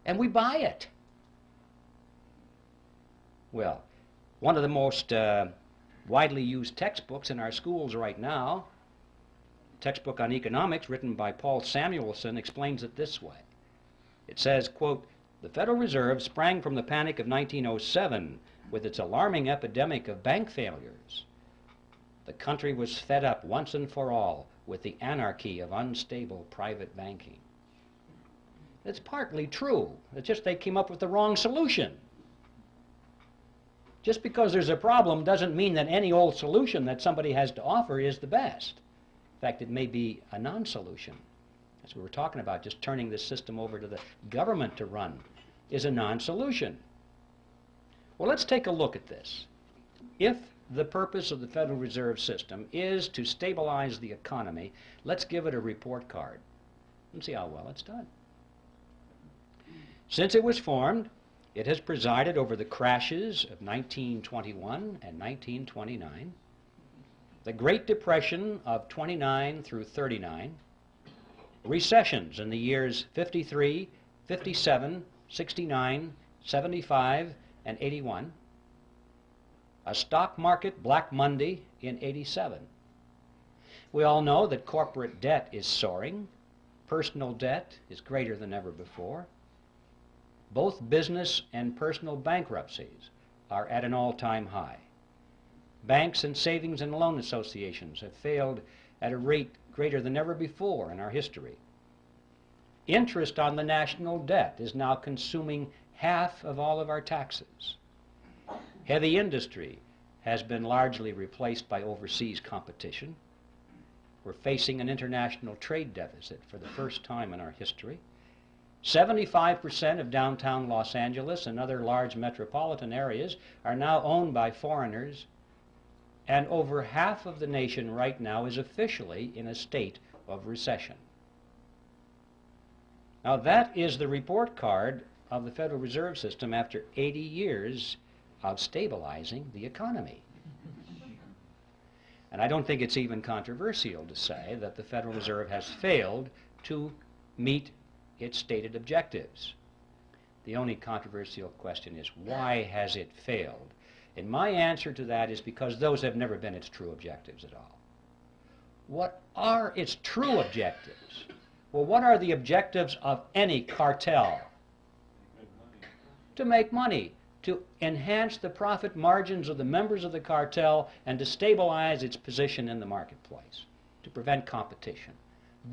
And we buy it. Well, one of the most widely used textbooks in our schools right now, textbook on economics written by Paul Samuelson, explains it this way. It says, quote, "The Federal Reserve sprang from the panic of 1907 with its alarming epidemic of bank failures. The country was fed up once and for all with the anarchy of unstable private banking." It's partly true. It's just they came up with the wrong solution. Just because there's a problem doesn't mean that any old solution that somebody has to offer is the best. In fact, it may be a non-solution. As we were talking about, just turning this system over to the government to run is a non-solution. Well, let's take a look at this. If the purpose of the Federal Reserve System is to stabilize the economy, let's give it a report card and see how well it's done. Since it was formed, it has presided over the crashes of 1921 and 1929, the Great Depression of 29 through 39, recessions in the years 53, 57, 69, 75, and 81, a stock market Black Monday in 87. We all know that corporate debt is soaring, personal debt is greater than ever before, Both business and personal bankruptcies are at an all-time high. Banks and savings and loan associations have failed at a rate greater than ever before in our history. Interest on the national debt is now consuming half of all of our taxes. Heavy industry has been largely replaced by overseas competition. We're facing an international trade deficit for the first time in our history. 75% of downtown Los Angeles and other large metropolitan areas are now owned by foreigners, and over half of the nation right now is officially in a state of recession. Now that is the report card of the Federal Reserve System after 80 years of stabilizing the economy. And I don't think it's even controversial to say that the Federal Reserve has failed to meet its stated objectives. The only controversial question is, why has it failed? And my answer to that is because those have never been its true objectives at all. What are its true objectives? Well, what are the objectives of any cartel? To make money, to enhance the profit margins of the members of the cartel, and to stabilize its position in the marketplace, to prevent competition.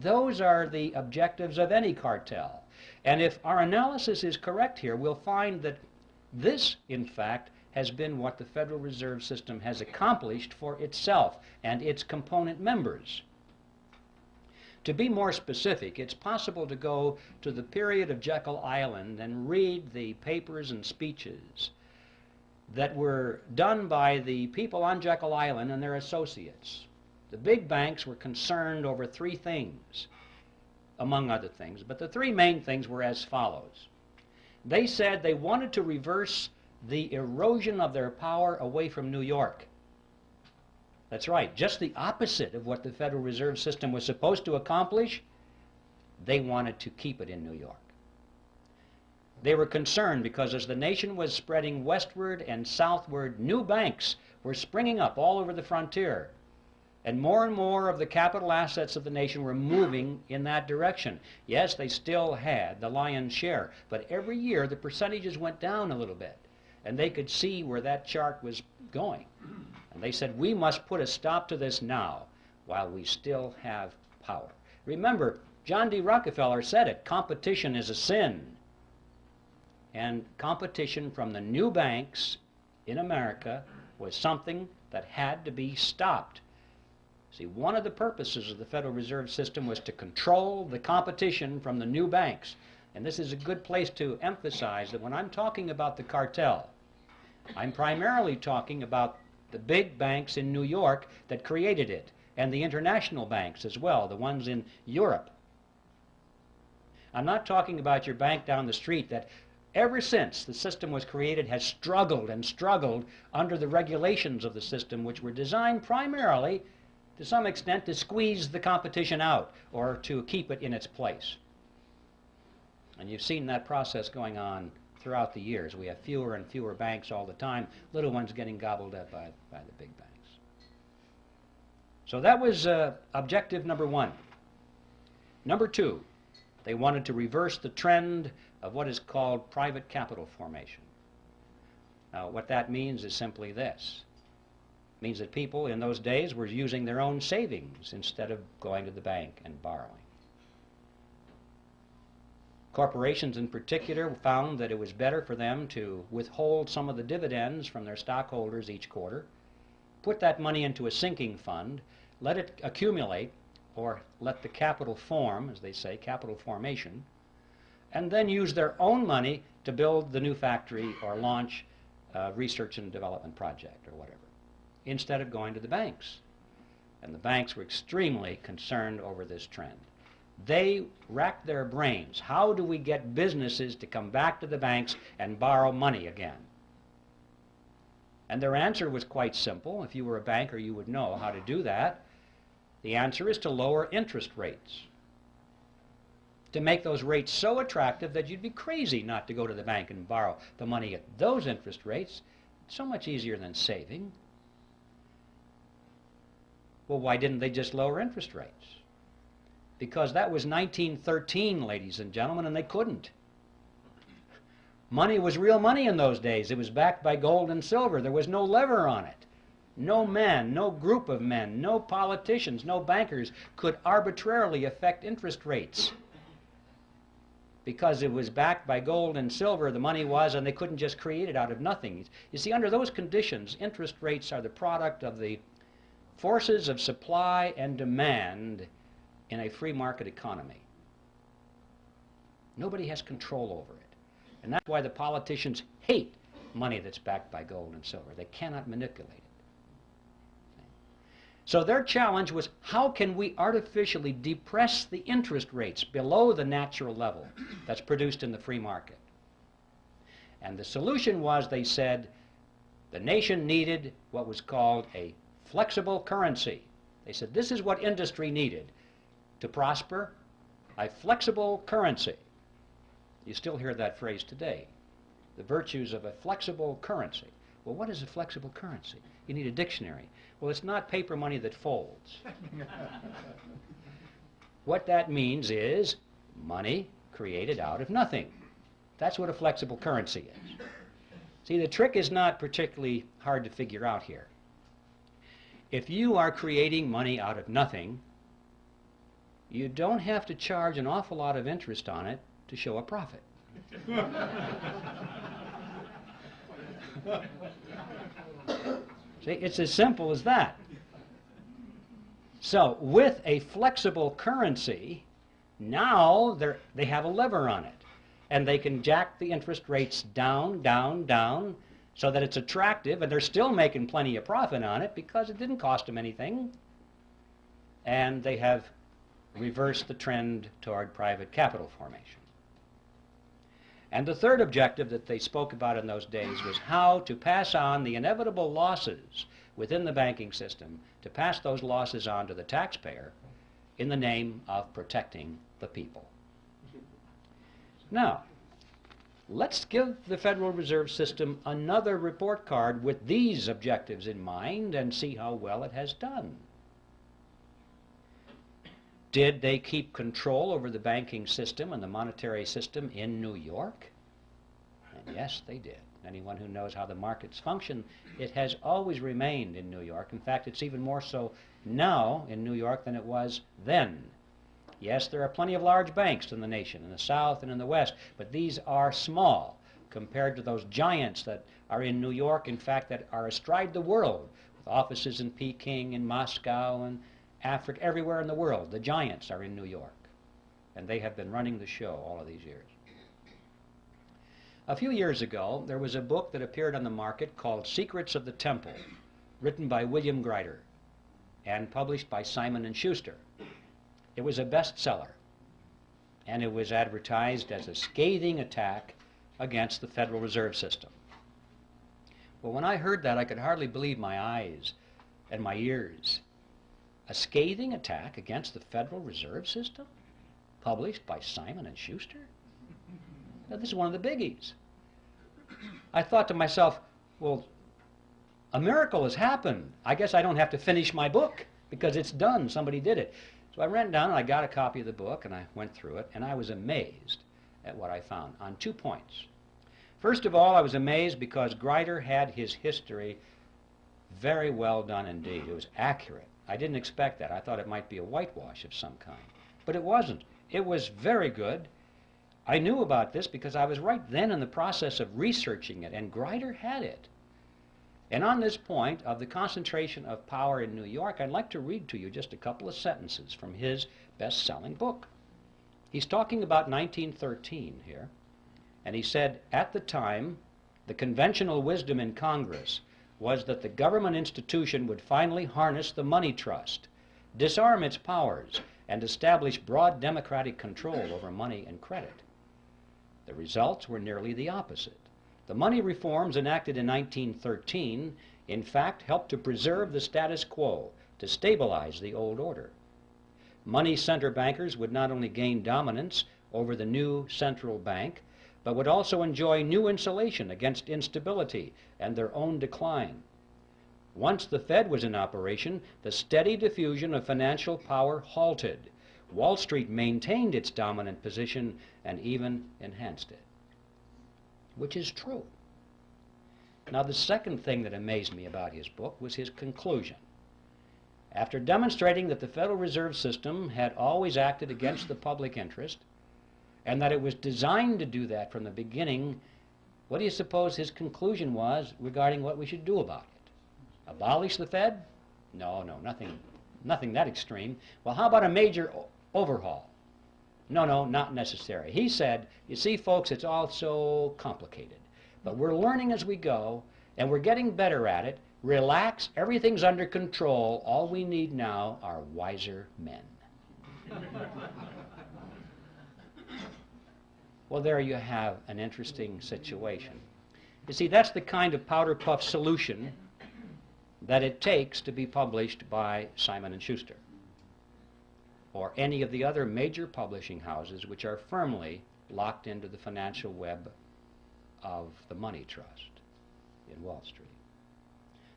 Those are the objectives of any cartel. And if our analysis is correct here, we'll find that this, in fact, has been what the Federal Reserve System has accomplished for itself and its component members. To be more specific, it's possible to go to the period of Jekyll Island and read the papers and speeches that were done by the people on Jekyll Island and their associates. The big banks were concerned over three things, among other things, but the three main things were as follows. They said they wanted to reverse the erosion of their power away from New York. That's right, just the opposite of what the Federal Reserve System was supposed to accomplish. They wanted to keep it in New York. They were concerned because as the nation was spreading westward and southward, new banks were springing up all over the frontier. And more of the capital assets of the nation were moving in that direction. Yes, they still had the lion's share, but every year the percentages went down a little bit. And they could see where that chart was going. And they said, we must put a stop to this now while we still have power. Remember, John D. Rockefeller said it, competition is a sin. And competition from the new banks in America was something that had to be stopped. See, one of the purposes of the Federal Reserve System was to control the competition from the new banks. And this is a good place to emphasize that when I'm talking about the cartel, I'm primarily talking about the big banks in New York that created it, and the international banks as well, the ones in Europe. I'm not talking about your bank down the street that ever since the system was created has struggled and struggled under the regulations of the system, which were designed primarily, to some extent, to squeeze the competition out or to keep it in its place. And you've seen that process going on throughout the years. We have fewer and fewer banks all the time, little ones getting gobbled up by the big banks. So that was objective number one. Number two, they wanted to reverse the trend of what is called private capital formation. Now, what that means is simply this. It means that people in those days were using their own savings instead of going to the bank and borrowing. Corporations in particular found that it was better for them to withhold some of the dividends from their stockholders each quarter, put that money into a sinking fund, let it accumulate, or let the capital form, as they say, capital formation, and then use their own money to build the new factory or launch a research and development project or whatever, instead of going to the banks. And the banks were extremely concerned over this trend. They racked their brains. How do we get businesses to come back to the banks and borrow money again? And their answer was quite simple. If you were a banker, you would know how to do that. The answer is to lower interest rates, to make those rates so attractive that you'd be crazy not to go to the bank and borrow the money at those interest rates. It's so much easier than saving. Well, why didn't they just lower interest rates? Because that was 1913, ladies and gentlemen, and they couldn't. Money was real money in those days. It was backed by gold and silver. There was no lever on it. No man, no group of men, no politicians, no bankers could arbitrarily affect interest rates. Because it was backed by gold and silver, the money was, and they couldn't just create it out of nothing. You see, under those conditions, interest rates are the product of the forces of supply and demand in a free market economy. Nobody has control over it. And that's why the politicians hate money that's backed by gold and silver. They cannot manipulate it. So their challenge was, how can we artificially depress the interest rates below the natural level that's produced in the free market? And the solution was, they said, the nation needed what was called a flexible currency. They said this is what industry needed to prosper, a flexible currency. You still hear that phrase today, the virtues of a flexible currency. Well, what is a flexible currency? You need a dictionary. Well, it's not paper money that folds. What that means is money created out of nothing. That's what a flexible currency is. See, the trick is not particularly hard to figure out here. If you are creating money out of nothing, you don't have to charge an awful lot of interest on it to show a profit. See, it's as simple as that. So, with a flexible currency, now they have a lever on it, and they can jack the interest rates down, down, down, so that it's attractive, and they're still making plenty of profit on it because it didn't cost them anything. And they have reversed the trend toward private capital formation. And the third objective that they spoke about in those days was how to pass on the inevitable losses within the banking system, to pass those losses on to the taxpayer in the name of protecting the people. Now, let's give the Federal Reserve System another report card with these objectives in mind and see how well it has done. Did they keep control over the banking system and the monetary system in New York? And yes, they did. Anyone who knows how the markets function, it has always remained in New York. In fact, it's even more so now in New York than it was then. Yes, there are plenty of large banks in the nation, in the South and in the West, but these are small compared to those giants that are in New York, in fact, that are astride the world, with offices in Peking and Moscow and Africa, everywhere in the world. The giants are in New York, and they have been running the show all of these years. A few years ago, there was a book that appeared on the market called Secrets of the Temple, written by William Grider and published by Simon & Schuster. It was a bestseller, and it was advertised as a scathing attack against the Federal Reserve System. Well, when I heard that, I could hardly believe my eyes and my ears. A scathing attack against the Federal Reserve System, published by Simon & Schuster? Now, this is one of the biggies. I thought to myself, well, a miracle has happened. I guess I don't have to finish my book because it's done. Somebody did it. So I ran down and I got a copy of the book and I went through it, and I was amazed at what I found on 2 points. First of all, I was amazed because Grider had his history very well done indeed. It was accurate. I didn't expect that. I thought it might be a whitewash of some kind. But it wasn't. It was very good. I knew about this because I was right then in the process of researching it, and Grider had it. And on this point of the concentration of power in New York, I'd like to read to you just a couple of sentences from his best-selling book. He's talking about 1913 here, and he said, at the time, the conventional wisdom in Congress was that the government institution would finally harness the money trust, disarm its powers, and establish broad democratic control over money and credit. The results were nearly the opposite. The money reforms enacted in 1913, in fact, helped to preserve the status quo, to stabilize the old order. Money center bankers would not only gain dominance over the new central bank, but would also enjoy new insulation against instability and their own decline. Once the Fed was in operation, the steady diffusion of financial power halted. Wall Street maintained its dominant position and even enhanced it. which is true. Now, the second thing that amazed me about his book was his conclusion. After demonstrating that the Federal Reserve System had always acted against the public interest, and that it was designed to do that from the beginning, what do you suppose his conclusion was regarding what we should do about it? Abolish the Fed? No, nothing that extreme. Well, how about a major overhaul? No, not necessary. He said, you see, folks, it's all so complicated. But we're learning as we go, and we're getting better at it. Relax, everything's under control. All we need now are wiser men. Well, there you have an interesting situation. You see, that's the kind of powder puff solution that it takes to be published by Simon & Schuster or any of the other major publishing houses which are firmly locked into the financial web of the money trust in Wall Street.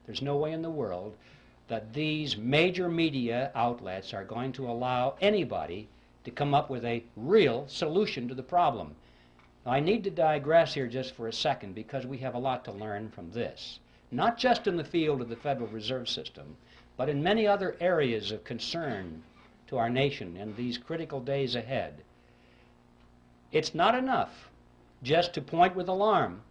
There's no way in the world that these major media outlets are going to allow anybody to come up with a real solution to the problem. Now, I need to digress here just for a second because we have a lot to learn from this, not just in the field of the Federal Reserve System, but in many other areas of concern to our nation in these critical days ahead. It's not enough just to point with alarm.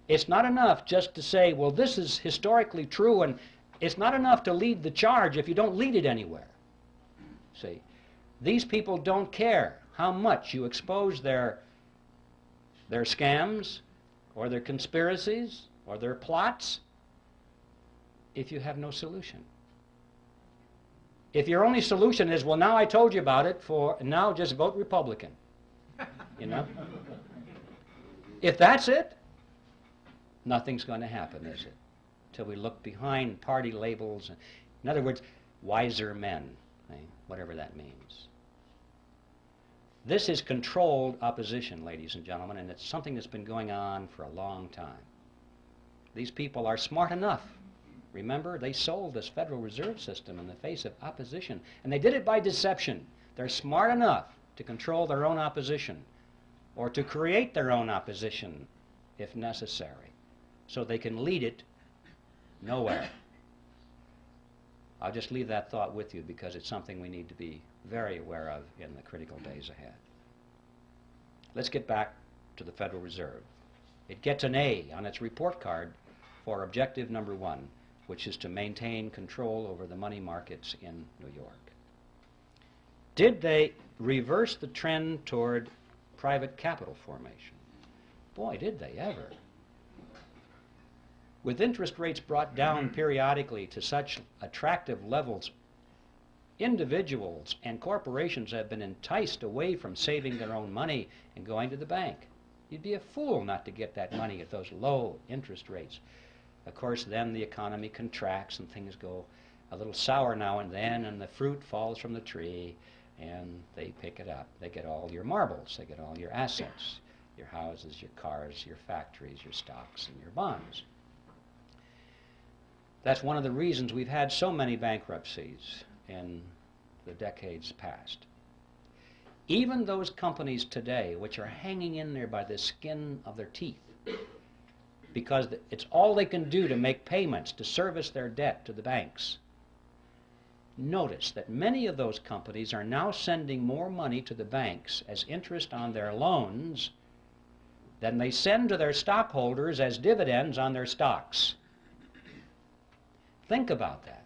It's not enough just to say, well, this is historically true, and it's not enough to lead the charge if you don't lead it anywhere. See, these people don't care how much you expose their scams or their conspiracies or their plots if you have no solution. If your only solution is, well, now I told you about it, now just vote Republican, you know? If that's it, nothing's going to happen, is it? Till we look behind party labels. In other words, wiser men, whatever that means. This is controlled opposition, ladies and gentlemen, and it's something that's been going on for a long time. These people are smart enough. Remember, they sold this Federal Reserve System in the face of opposition, and they did it by deception. They're smart enough to control their own opposition or to create their own opposition if necessary, so they can lead it nowhere. I'll just leave that thought with you because it's something we need to be very aware of in the critical days ahead. Let's get back to the Federal Reserve. It gets an A on its report card for objective number 1, which is to maintain control over the money markets in New York. Did they reverse the trend toward private capital formation? Boy, did they ever. With interest rates brought down periodically to such attractive levels, individuals and corporations have been enticed away from saving their own money and going to the bank. You'd be a fool not to get that money at those low interest rates. Of course, then the economy contracts and things go a little sour now and then, and the fruit falls from the tree, and they pick it up. They get all your marbles. They get all your assets, your houses, your cars, your factories, your stocks, and your bonds. That's one of the reasons we've had so many bankruptcies in the decades past. Even those companies today which are hanging in there by the skin of their teeth because it's all they can do to make payments to service their debt to the banks. Notice that many of those companies are now sending more money to the banks as interest on their loans than they send to their stockholders as dividends on their stocks. Think about that.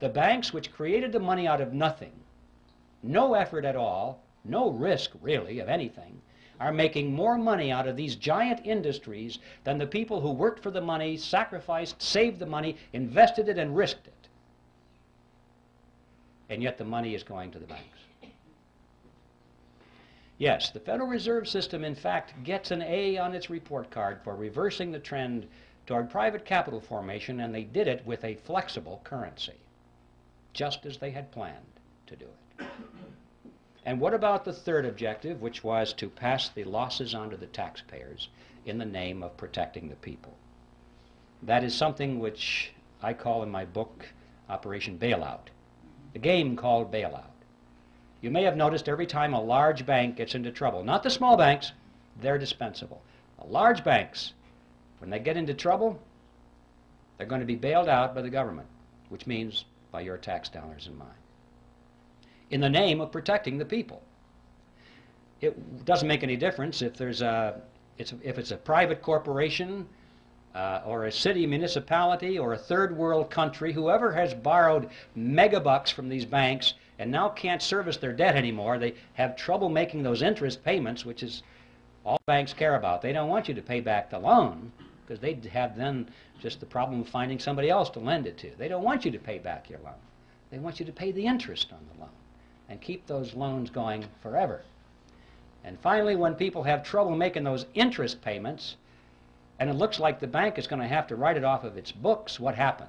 The banks which created the money out of nothing, no effort at all, no risk really of anything, are making more money out of these giant industries than the people who worked for the money, sacrificed, saved the money, invested it, and risked it. And yet the money is going to the banks. Yes, the Federal Reserve System, in fact, gets an A on its report card for reversing the trend toward private capital formation, and they did it with a flexible currency, just as they had planned to do it. And what about the third objective, which was to pass the losses onto the taxpayers in the name of protecting the people? That is something which I call in my book Operation Bailout, the game called bailout. You may have noticed every time a large bank gets into trouble, not the small banks, they're dispensable. Large banks, when they get into trouble, they're going to be bailed out by the government, which means by your tax dollars and mine, in the name of protecting the people. It doesn't make any difference if there's if it's a private corporation or a city municipality or a third world country. Whoever has borrowed megabucks from these banks and now can't service their debt anymore, they have trouble making those interest payments, which is all banks care about. They don't want you to pay back the loan, because they'd have then just the problem of finding somebody else to lend it to. They don't want you to pay back your loan. They want you to pay the interest on the loan and keep those loans going forever. And finally, when people have trouble making those interest payments, and it looks like the bank is going to have to write it off of its books, what happens?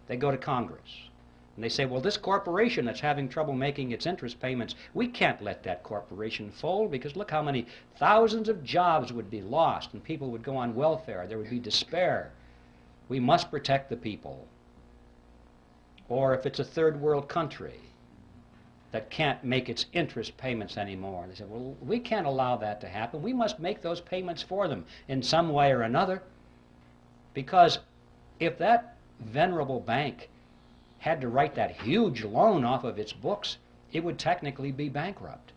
They go to Congress. And they say, well, this corporation that's having trouble making its interest payments, we can't let that corporation fold, because look how many thousands of jobs would be lost and people would go on welfare. There would be despair. We must protect the people. Or if it's a third world country that can't make its interest payments anymore, they say, well, we can't allow that to happen. We must make those payments for them in some way or another, because if that venerable bank had to write that huge loan off of its books, it would technically be bankrupt.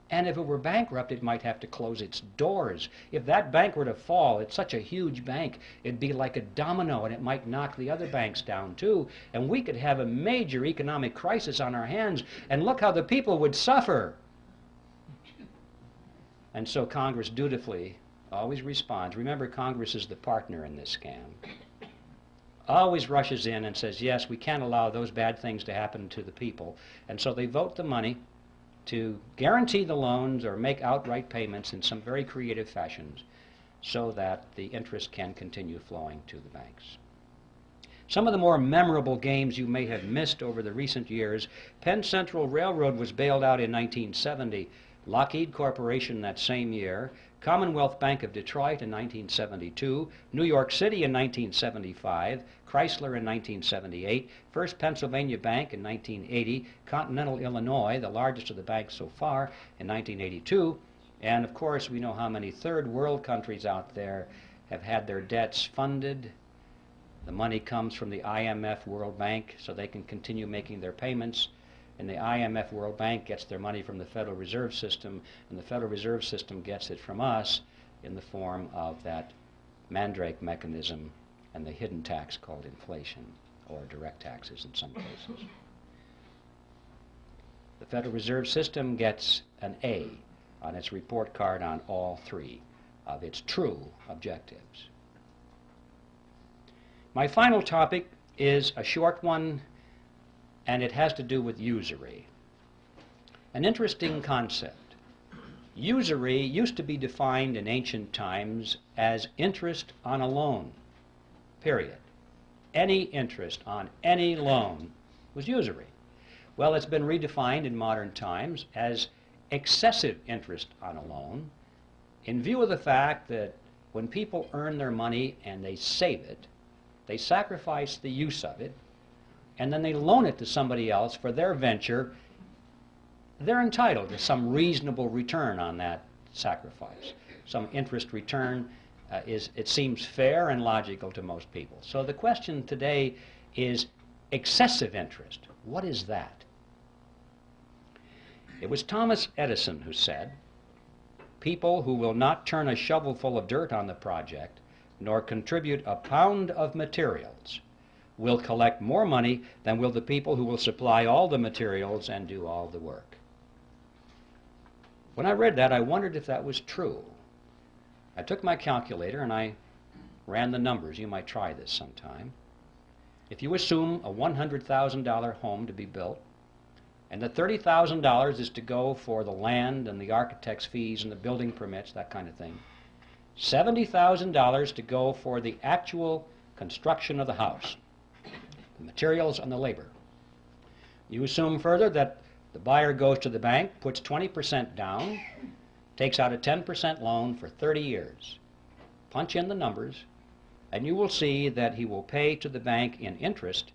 And if it were bankrupt, it might have to close its doors. If that bank were to fall, it's such a huge bank, it'd be like a domino, and it might knock the other banks down too, and we could have a major economic crisis on our hands, and look how the people would suffer. And so Congress dutifully always responds. Remember, Congress is the partner in this scam. Always rushes in and says, yes, we can't allow those bad things to happen to the people. And so they vote the money to guarantee the loans or make outright payments in some very creative fashions so that the interest can continue flowing to the banks. Some of the more memorable games you may have missed over the recent years: Penn Central Railroad was bailed out in 1970, Lockheed Corporation that same year, Commonwealth Bank of Detroit in 1972, New York City in 1975, Chrysler in 1978, First Pennsylvania Bank in 1980, Continental Illinois, the largest of the banks so far, in 1982, and of course we know how many third world countries out there have had their debts funded. The money comes from the IMF World Bank so they can continue making their payments, and the IMF World Bank gets their money from the Federal Reserve System, and the Federal Reserve System gets it from us in the form of that Mandrake mechanism and the hidden tax called inflation, or direct taxes in some cases. The Federal Reserve System gets an A on its report card on all three of its true objectives. My final topic is a short one, and it has to do with usury. An interesting concept. Usury used to be defined in ancient times as interest on a loan, period. Any interest on any loan was usury. Well, it's been redefined in modern times as excessive interest on a loan, in view of the fact that when people earn their money and they save it, they sacrifice the use of it, and then they loan it to somebody else for their venture. They're entitled to some reasonable return on that sacrifice. Some interest return it seems fair and logical to most people. So the question today is excessive interest. What is that? It was Thomas Edison who said, "People who will not turn a shovelful of dirt on the project, nor contribute a pound of materials, will collect more money than will the people who will supply all the materials and do all the work." When I read that, I wondered if that was true. I took my calculator and I ran the numbers. You might try this sometime. If you assume a $100,000 home to be built, and that $30,000 is to go for the land and the architect's fees and the building permits, that kind of thing, $70,000 to go for the actual construction of the house, the materials and the labor. You assume further that the buyer goes to the bank, puts 20% down, takes out a 10% loan for 30 years. Punch in the numbers, and you will see that he will pay to the bank in interest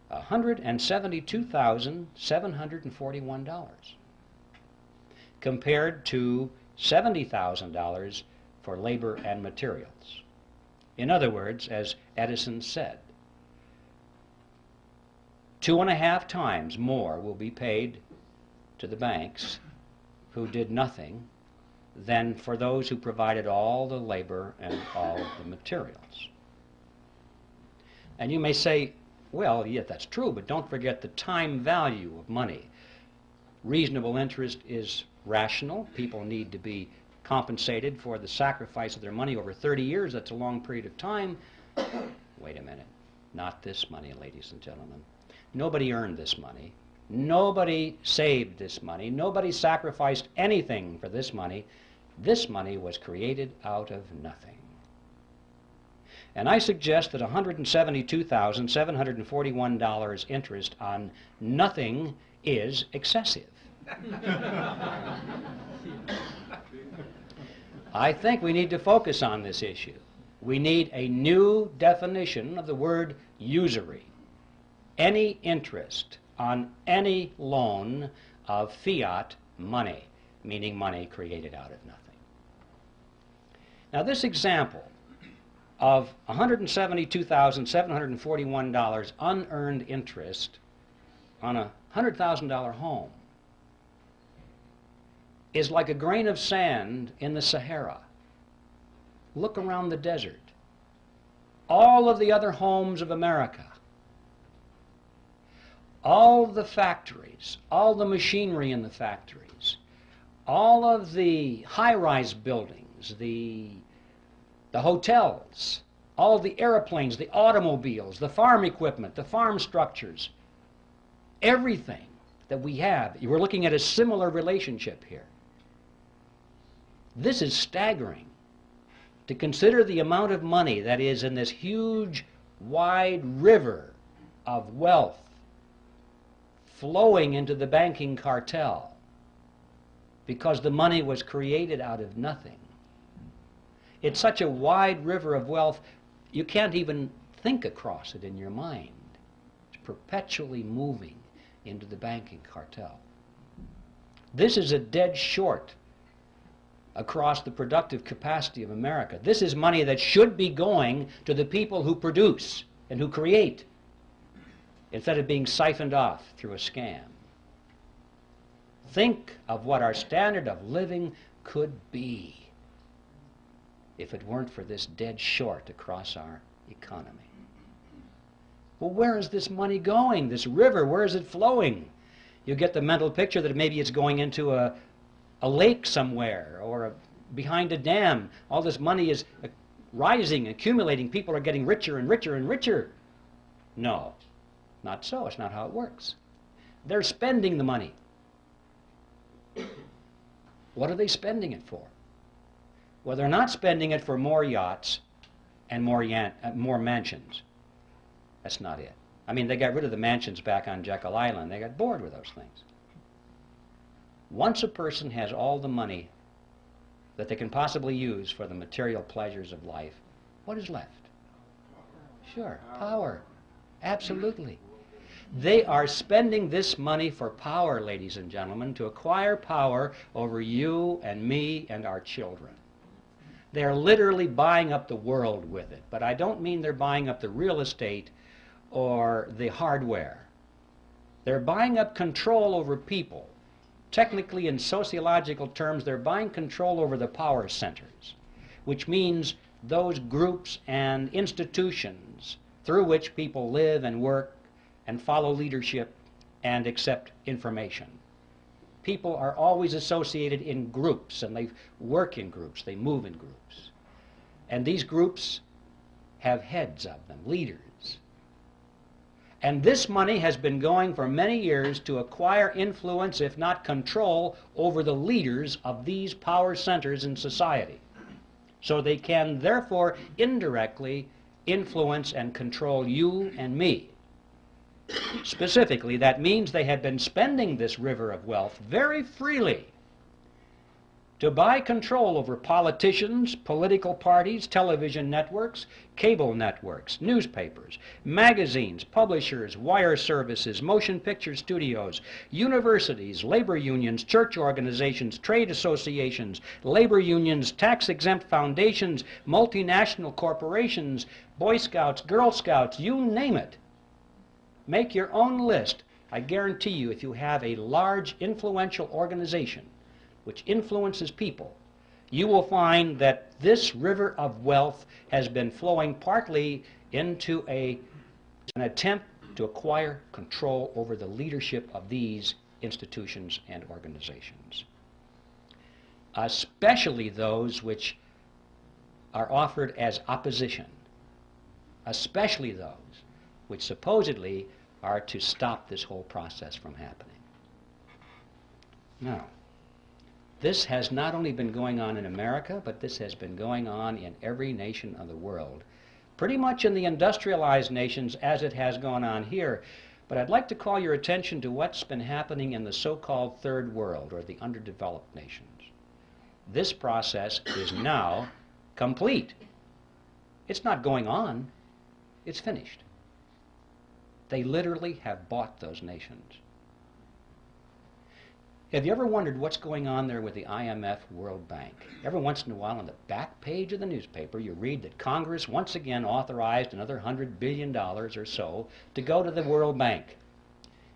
$172,741, compared to $70,000 for labor and materials. In other words, as Edison said, 2.5 times more will be paid to the banks who did nothing than for those who provided all the labor and all the materials. And you may say, well, yeah, that's true, but don't forget the time value of money. Reasonable interest is rational. People need to be compensated for the sacrifice of their money over 30 years. That's a long period of time. Wait a minute. Not this money, ladies and gentlemen. Nobody earned this money. Nobody saved this money. Nobody sacrificed anything for this money. This money was created out of nothing. And I suggest that $172,741 interest on nothing is excessive. I think we need to focus on this issue. We need a new definition of the word usury. Any interest on any loan of fiat money, meaning money created out of nothing. Now this example of $172,741 unearned interest on a $100,000 home is like a grain of sand in the Sahara. Look around the desert. All of the other homes of America, all the factories, all the machinery in the factories, all of the high-rise buildings, the hotels, all the airplanes, the automobiles, the farm equipment, the farm structures, everything that we have. We're looking at a similar relationship here. This is staggering. To consider the amount of money that is in this huge, wide river of wealth flowing into the banking cartel because the money was created out of nothing. It's such a wide river of wealth, you can't even think across it in your mind. It's perpetually moving into the banking cartel. This is a dead short across the productive capacity of America. This is money that should be going to the people who produce and who create, instead of being siphoned off through a scam. Think of what our standard of living could be if it weren't for this dead short across our economy. Well, where is this money going? This river, where is it flowing? You get the mental picture that maybe it's going into a lake somewhere or behind a dam. All this money is rising, accumulating. People are getting richer and richer and richer. No, not so. It's not how it works. They're spending the money. What are they spending it for? Well, they're not spending it for more yachts and more mansions. That's not it. I mean, they got rid of the mansions back on Jekyll Island. They got bored with those things. Once a person has all the money that they can possibly use for the material pleasures of life, what is left? Sure, power. Absolutely. They are spending this money for power, ladies and gentlemen, to acquire power over you and me and our children. They're literally buying up the world with it. But I don't mean they're buying up the real estate or the hardware. They're buying up control over people. Technically, in sociological terms, they're buying control over the power centers, which means those groups and institutions through which people live and work and follow leadership and accept information. People are always associated in groups, and they work in groups, they move in groups. And these groups have heads of them, leaders. And this money has been going for many years to acquire influence, if not control, over the leaders of these power centers in society. So they can therefore indirectly influence and control you and me. Specifically, that means they have been spending this river of wealth very freely to buy control over politicians, political parties, television networks, cable networks, newspapers, magazines, publishers, wire services, motion picture studios, universities, labor unions, church organizations, trade associations, labor unions, tax-exempt foundations, multinational corporations, Boy Scouts, Girl Scouts, you name it. Make your own list. I guarantee you, if you have a large, influential organization which influences people, you will find that this river of wealth has been flowing partly into an attempt to acquire control over the leadership of these institutions and organizations, especially those which are offered as opposition, especially those which supposedly are to stop this whole process from happening. Now, this has not only been going on in America, but this has been going on in every nation of the world, pretty much in the industrialized nations as it has gone on here. But I'd like to call your attention to what's been happening in the so-called third world, or the underdeveloped nations. This process is now complete. It's not going on, it's finished. They literally have bought those nations. Have you ever wondered what's going on there with the IMF, World Bank? Every once in a while on the back page of the newspaper you read that Congress once again authorized another $100 billion or so to go to the World Bank.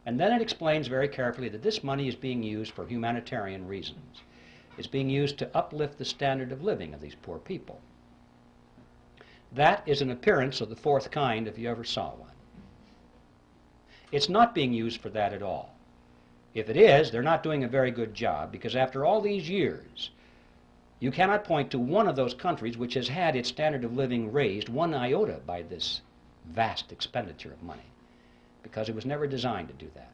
And then it explains very carefully that this money is being used for humanitarian reasons. It's being used to uplift the standard of living of these poor people. That is an appearance of the fourth kind if you ever saw one. It's not being used for that at all. If it is, they're not doing a very good job, because after all these years, you cannot point to one of those countries which has had its standard of living raised one iota by this vast expenditure of money, because it was never designed to do that.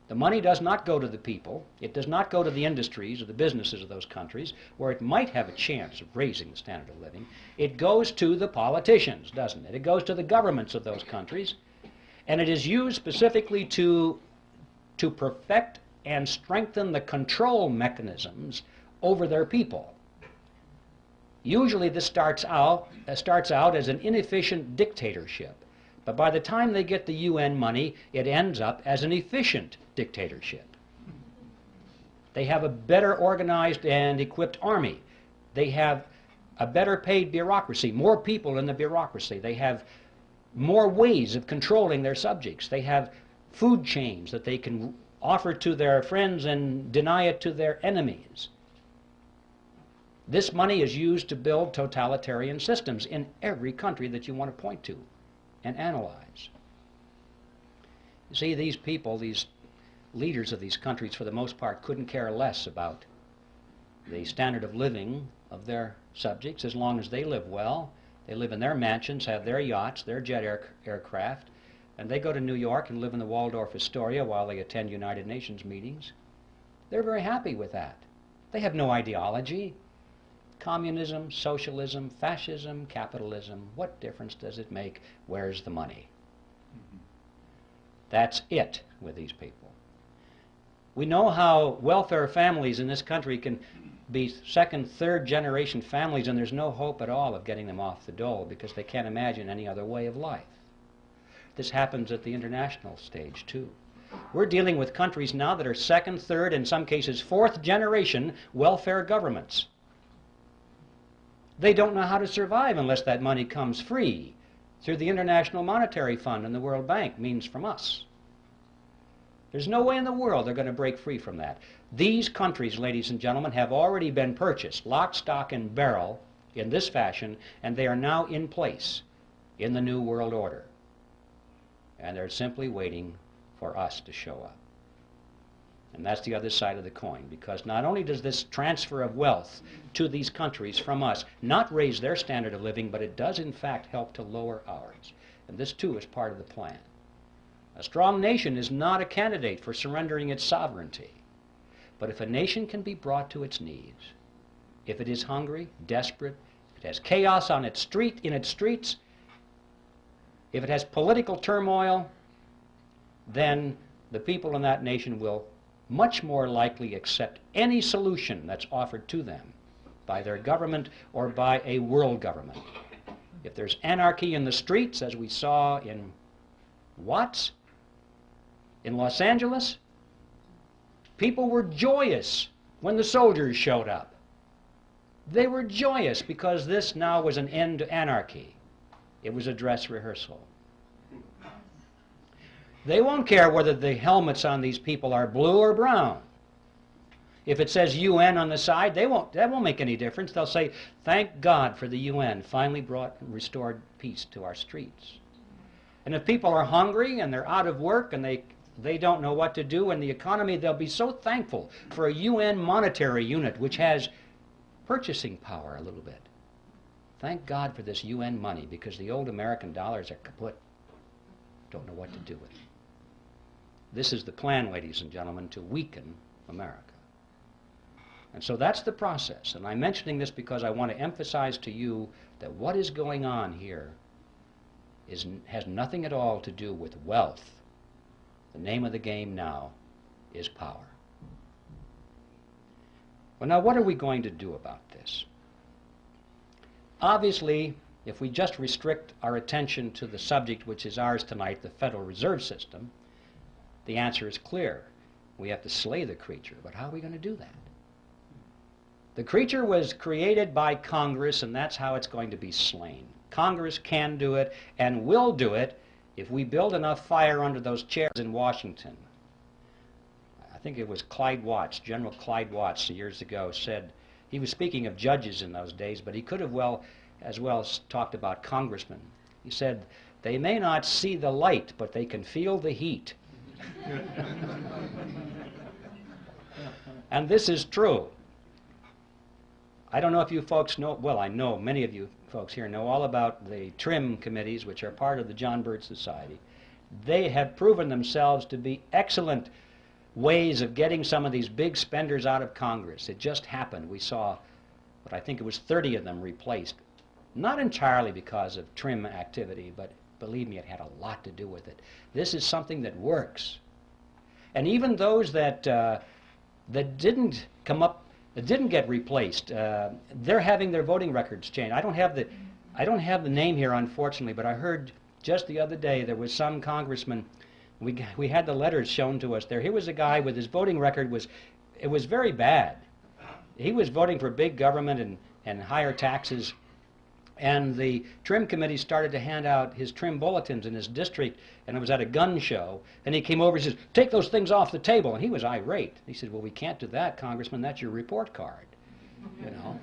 The money does not go to the people. It does not go to the industries or the businesses of those countries where it might have a chance of raising the standard of living. It goes to the politicians, doesn't it? It goes to the governments of those countries, and it is used specifically to perfect and strengthen the control mechanisms over their people. Usually this starts out as an inefficient dictatorship, but by the time they get the UN money, it ends up as an efficient dictatorship. They have a better organized and equipped army. They have a better paid bureaucracy, more people in the bureaucracy. They have more ways of controlling their subjects. They have food chains that they can offer to their friends and deny it to their enemies. This money is used to build totalitarian systems in every country that you want to point to and analyze. You see, these people, these leaders of these countries, for the most part, couldn't care less about the standard of living of their subjects as long as they live well. They live in their mansions, have their yachts, their jet aircraft, and they go to New York and live in the Waldorf Astoria while they attend United Nations meetings. They're very happy with that. They have no ideology. Communism, socialism, fascism, capitalism, what difference does it make? Where's the money? That's it with these people. We know how welfare families in this country can be second, third generation families, and there's no hope at all of getting them off the dole because they can't imagine any other way of life. This happens at the international stage, too. We're dealing with countries now that are second, third, in some cases fourth generation welfare governments. They don't know how to survive unless that money comes free through the International Monetary Fund and the World Bank, means from us. There's no way in the world they're going to break free from that. These countries, ladies and gentlemen, have already been purchased, lock, stock, and barrel, in this fashion, and they are now in place in the New World Order. And they're simply waiting for us to show up. And that's the other side of the coin, because not only does this transfer of wealth to these countries from us not raise their standard of living, but it does in fact help to lower ours. And this too is part of the plan. A strong nation is not a candidate for surrendering its sovereignty. But if a nation can be brought to its knees, if it is hungry, desperate, if it has chaos on its streets, if it has political turmoil, then the people in that nation will much more likely accept any solution that's offered to them by their government or by a world government. If there's anarchy in the streets, as we saw in Watts, in Los Angeles, people were joyous when the soldiers showed up. They were joyous because this now was an end to anarchy. It was a dress rehearsal. They won't care whether the helmets on these people are blue or brown. If it says UN on the side, that won't make any difference. They'll say, thank God for the UN finally brought and restored peace to our streets. And if people are hungry and they're out of work and they don't know what to do in the economy, they'll be so thankful for a UN monetary unit which has purchasing power a little bit. Thank God for this UN money, because the old American dollars are kaput. Don't know what to do with them. This is the plan, ladies and gentlemen, to weaken America. And so that's the process. And I'm mentioning this because I want to emphasize to you that what is going on here has nothing at all to do with wealth. The name of the game now is power. Well, now what are we going to do about this? Obviously, if we just restrict our attention to the subject which is ours tonight, the Federal Reserve System, the answer is clear. We have to slay the creature, but how are we going to do that? The creature was created by Congress, and that's how it's going to be slain. Congress can do it and will do it if we build enough fire under those chairs in Washington. I think it was Clyde Watts, General Clyde Watts, years ago, said, he was speaking of judges in those days, but he could have as well talked about congressmen. He said, they may not see the light, but they can feel the heat. And this is true. I don't know if you folks know, well, I know many of you folks here know all about the TRIM committees, which are part of the John Birch Society. They have proven themselves to be excellent ways of getting some of these big spenders out of Congress. It just happened. We saw, but I think it was 30 of them replaced. Not entirely because of TRIM activity, but believe me, it had a lot to do with it. This is something that works. And even those that didn't come up, that didn't get replaced, they're having their voting records changed. I don't have the name here, unfortunately, but I heard just the other day there was some congressman. We had the letters shown to us there. Here was a guy with his voting record it was very bad. He was voting for big government and higher taxes. And the TRIM committee started to hand out his TRIM bulletins in his district, and it was at a gun show. And he came over and says, take those things off the table. And he was irate. He said, well, we can't do that, Congressman. That's your report card, you know.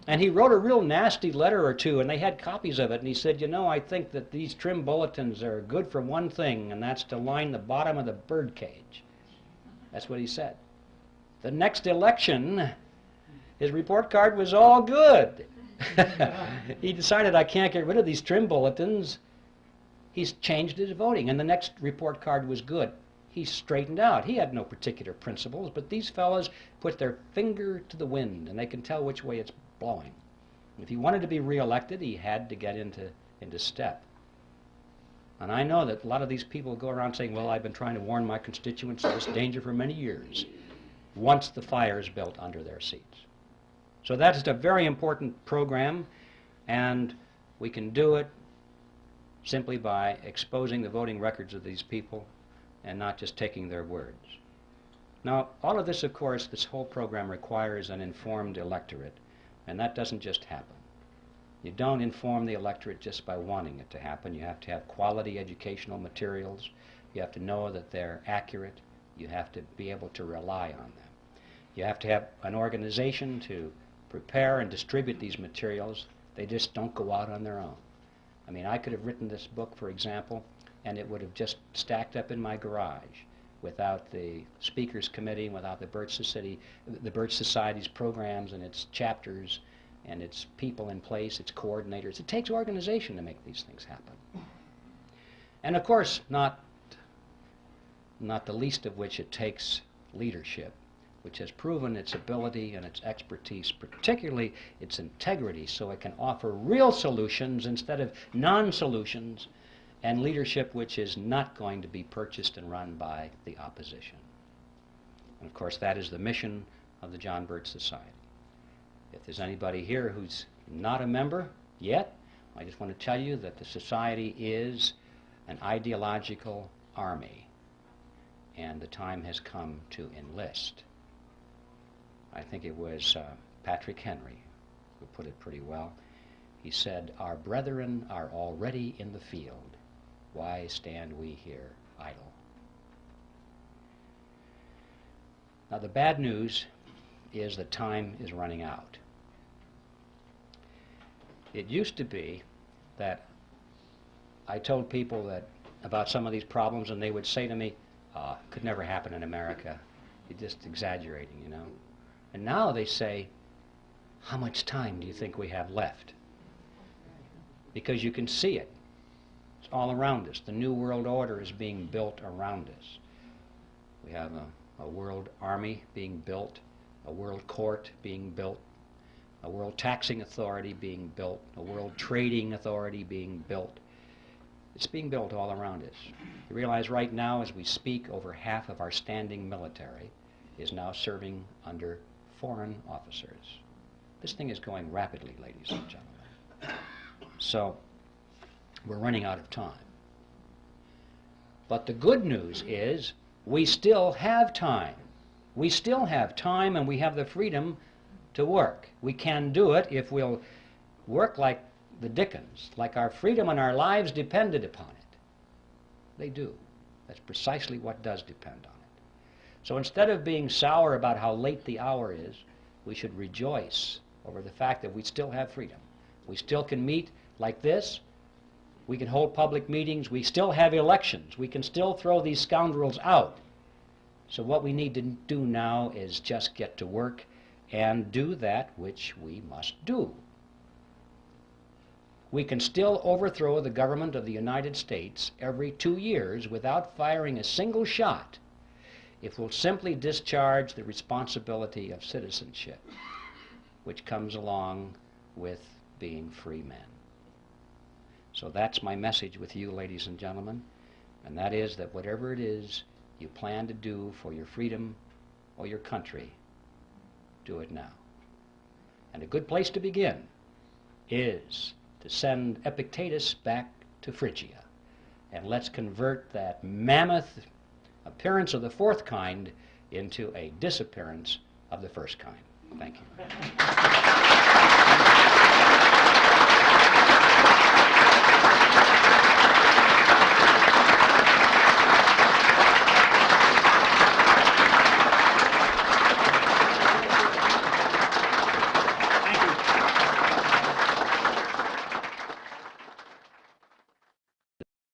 And he wrote a real nasty letter or two, and they had copies of it. And he said, you know, I think that these TRIM bulletins are good for one thing, and that's to line the bottom of the birdcage. That's what he said. The next election, his report card was all good. He decided, I can't get rid of these TRIM bulletins. He's changed his voting, and the next report card was good. He straightened out. He had no particular principles, but these fellows put their finger to the wind, and they can tell which way it's blowing. If he wanted to be reelected, he had to get into step. And I know that a lot of these people go around saying, well, I've been trying to warn my constituents of this danger for many years, once the fire is built under their seats. So that is a very important program, and we can do it simply by exposing the voting records of these people and not just taking their words. Now, all of this, of course, this whole program requires an informed electorate, and that doesn't just happen. You don't inform the electorate just by wanting it to happen. You have to have quality educational materials. You have to know that they're accurate. You have to be able to rely on them. You have to have an organization to prepare and distribute these materials. They just don't go out on their own. I mean, I could have written this book, for example, and it would have just stacked up in my garage without the Speakers Committee, without the Birch Society's programs and its chapters and its people in place, its coordinators. It takes organization to make these things happen. And of course, not the least of which it takes leadership, which has proven its ability and its expertise, particularly its integrity, so it can offer real solutions instead of non-solutions, and leadership which is not going to be purchased and run by the opposition. And of course, that is the mission of the John Birch Society. If there's anybody here who's not a member yet, I just want to tell you that the Society is an ideological army, and the time has come to enlist. I think it was Patrick Henry who put it pretty well. He said, "Our brethren are already in the field. Why stand we here idle?" Now, the bad news is that time is running out. It used to be that I told people that about some of these problems, and they would say to me, could never happen in America. You're just exaggerating, you know. And now they say, how much time do you think we have left? Because you can see it. It's all around us. The New World Order is being built around us. We have a world army being built, a world court being built, a world taxing authority being built, a world trading authority being built. It's being built all around us. You realize right now, as we speak, over half of our standing military is now serving under foreign officers. This thing is going rapidly, ladies and gentlemen. So, we're running out of time. But the good news is, we still have time. We still have time, and we have the freedom to work. We can do it if we'll work like the Dickens, like our freedom and our lives depended upon it. They do. That's precisely what does depend on it. So instead of being sour about how late the hour is, we should rejoice over the fact that we still have freedom. We still can meet like this. We can hold public meetings. We still have elections. We can still throw these scoundrels out. So what we need to do now is just get to work and do that which we must do. We can still overthrow the government of the United States every 2 years without firing a single shot if we'll simply discharge the responsibility of citizenship, which comes along with being free men. So that's my message with you, ladies and gentlemen, and that is that whatever it is you plan to do for your freedom or your country, do it now. And a good place to begin is to send Epictetus back to Phrygia. And let's convert that mammoth appearance of the fourth kind into a disappearance of the first kind. Thank you.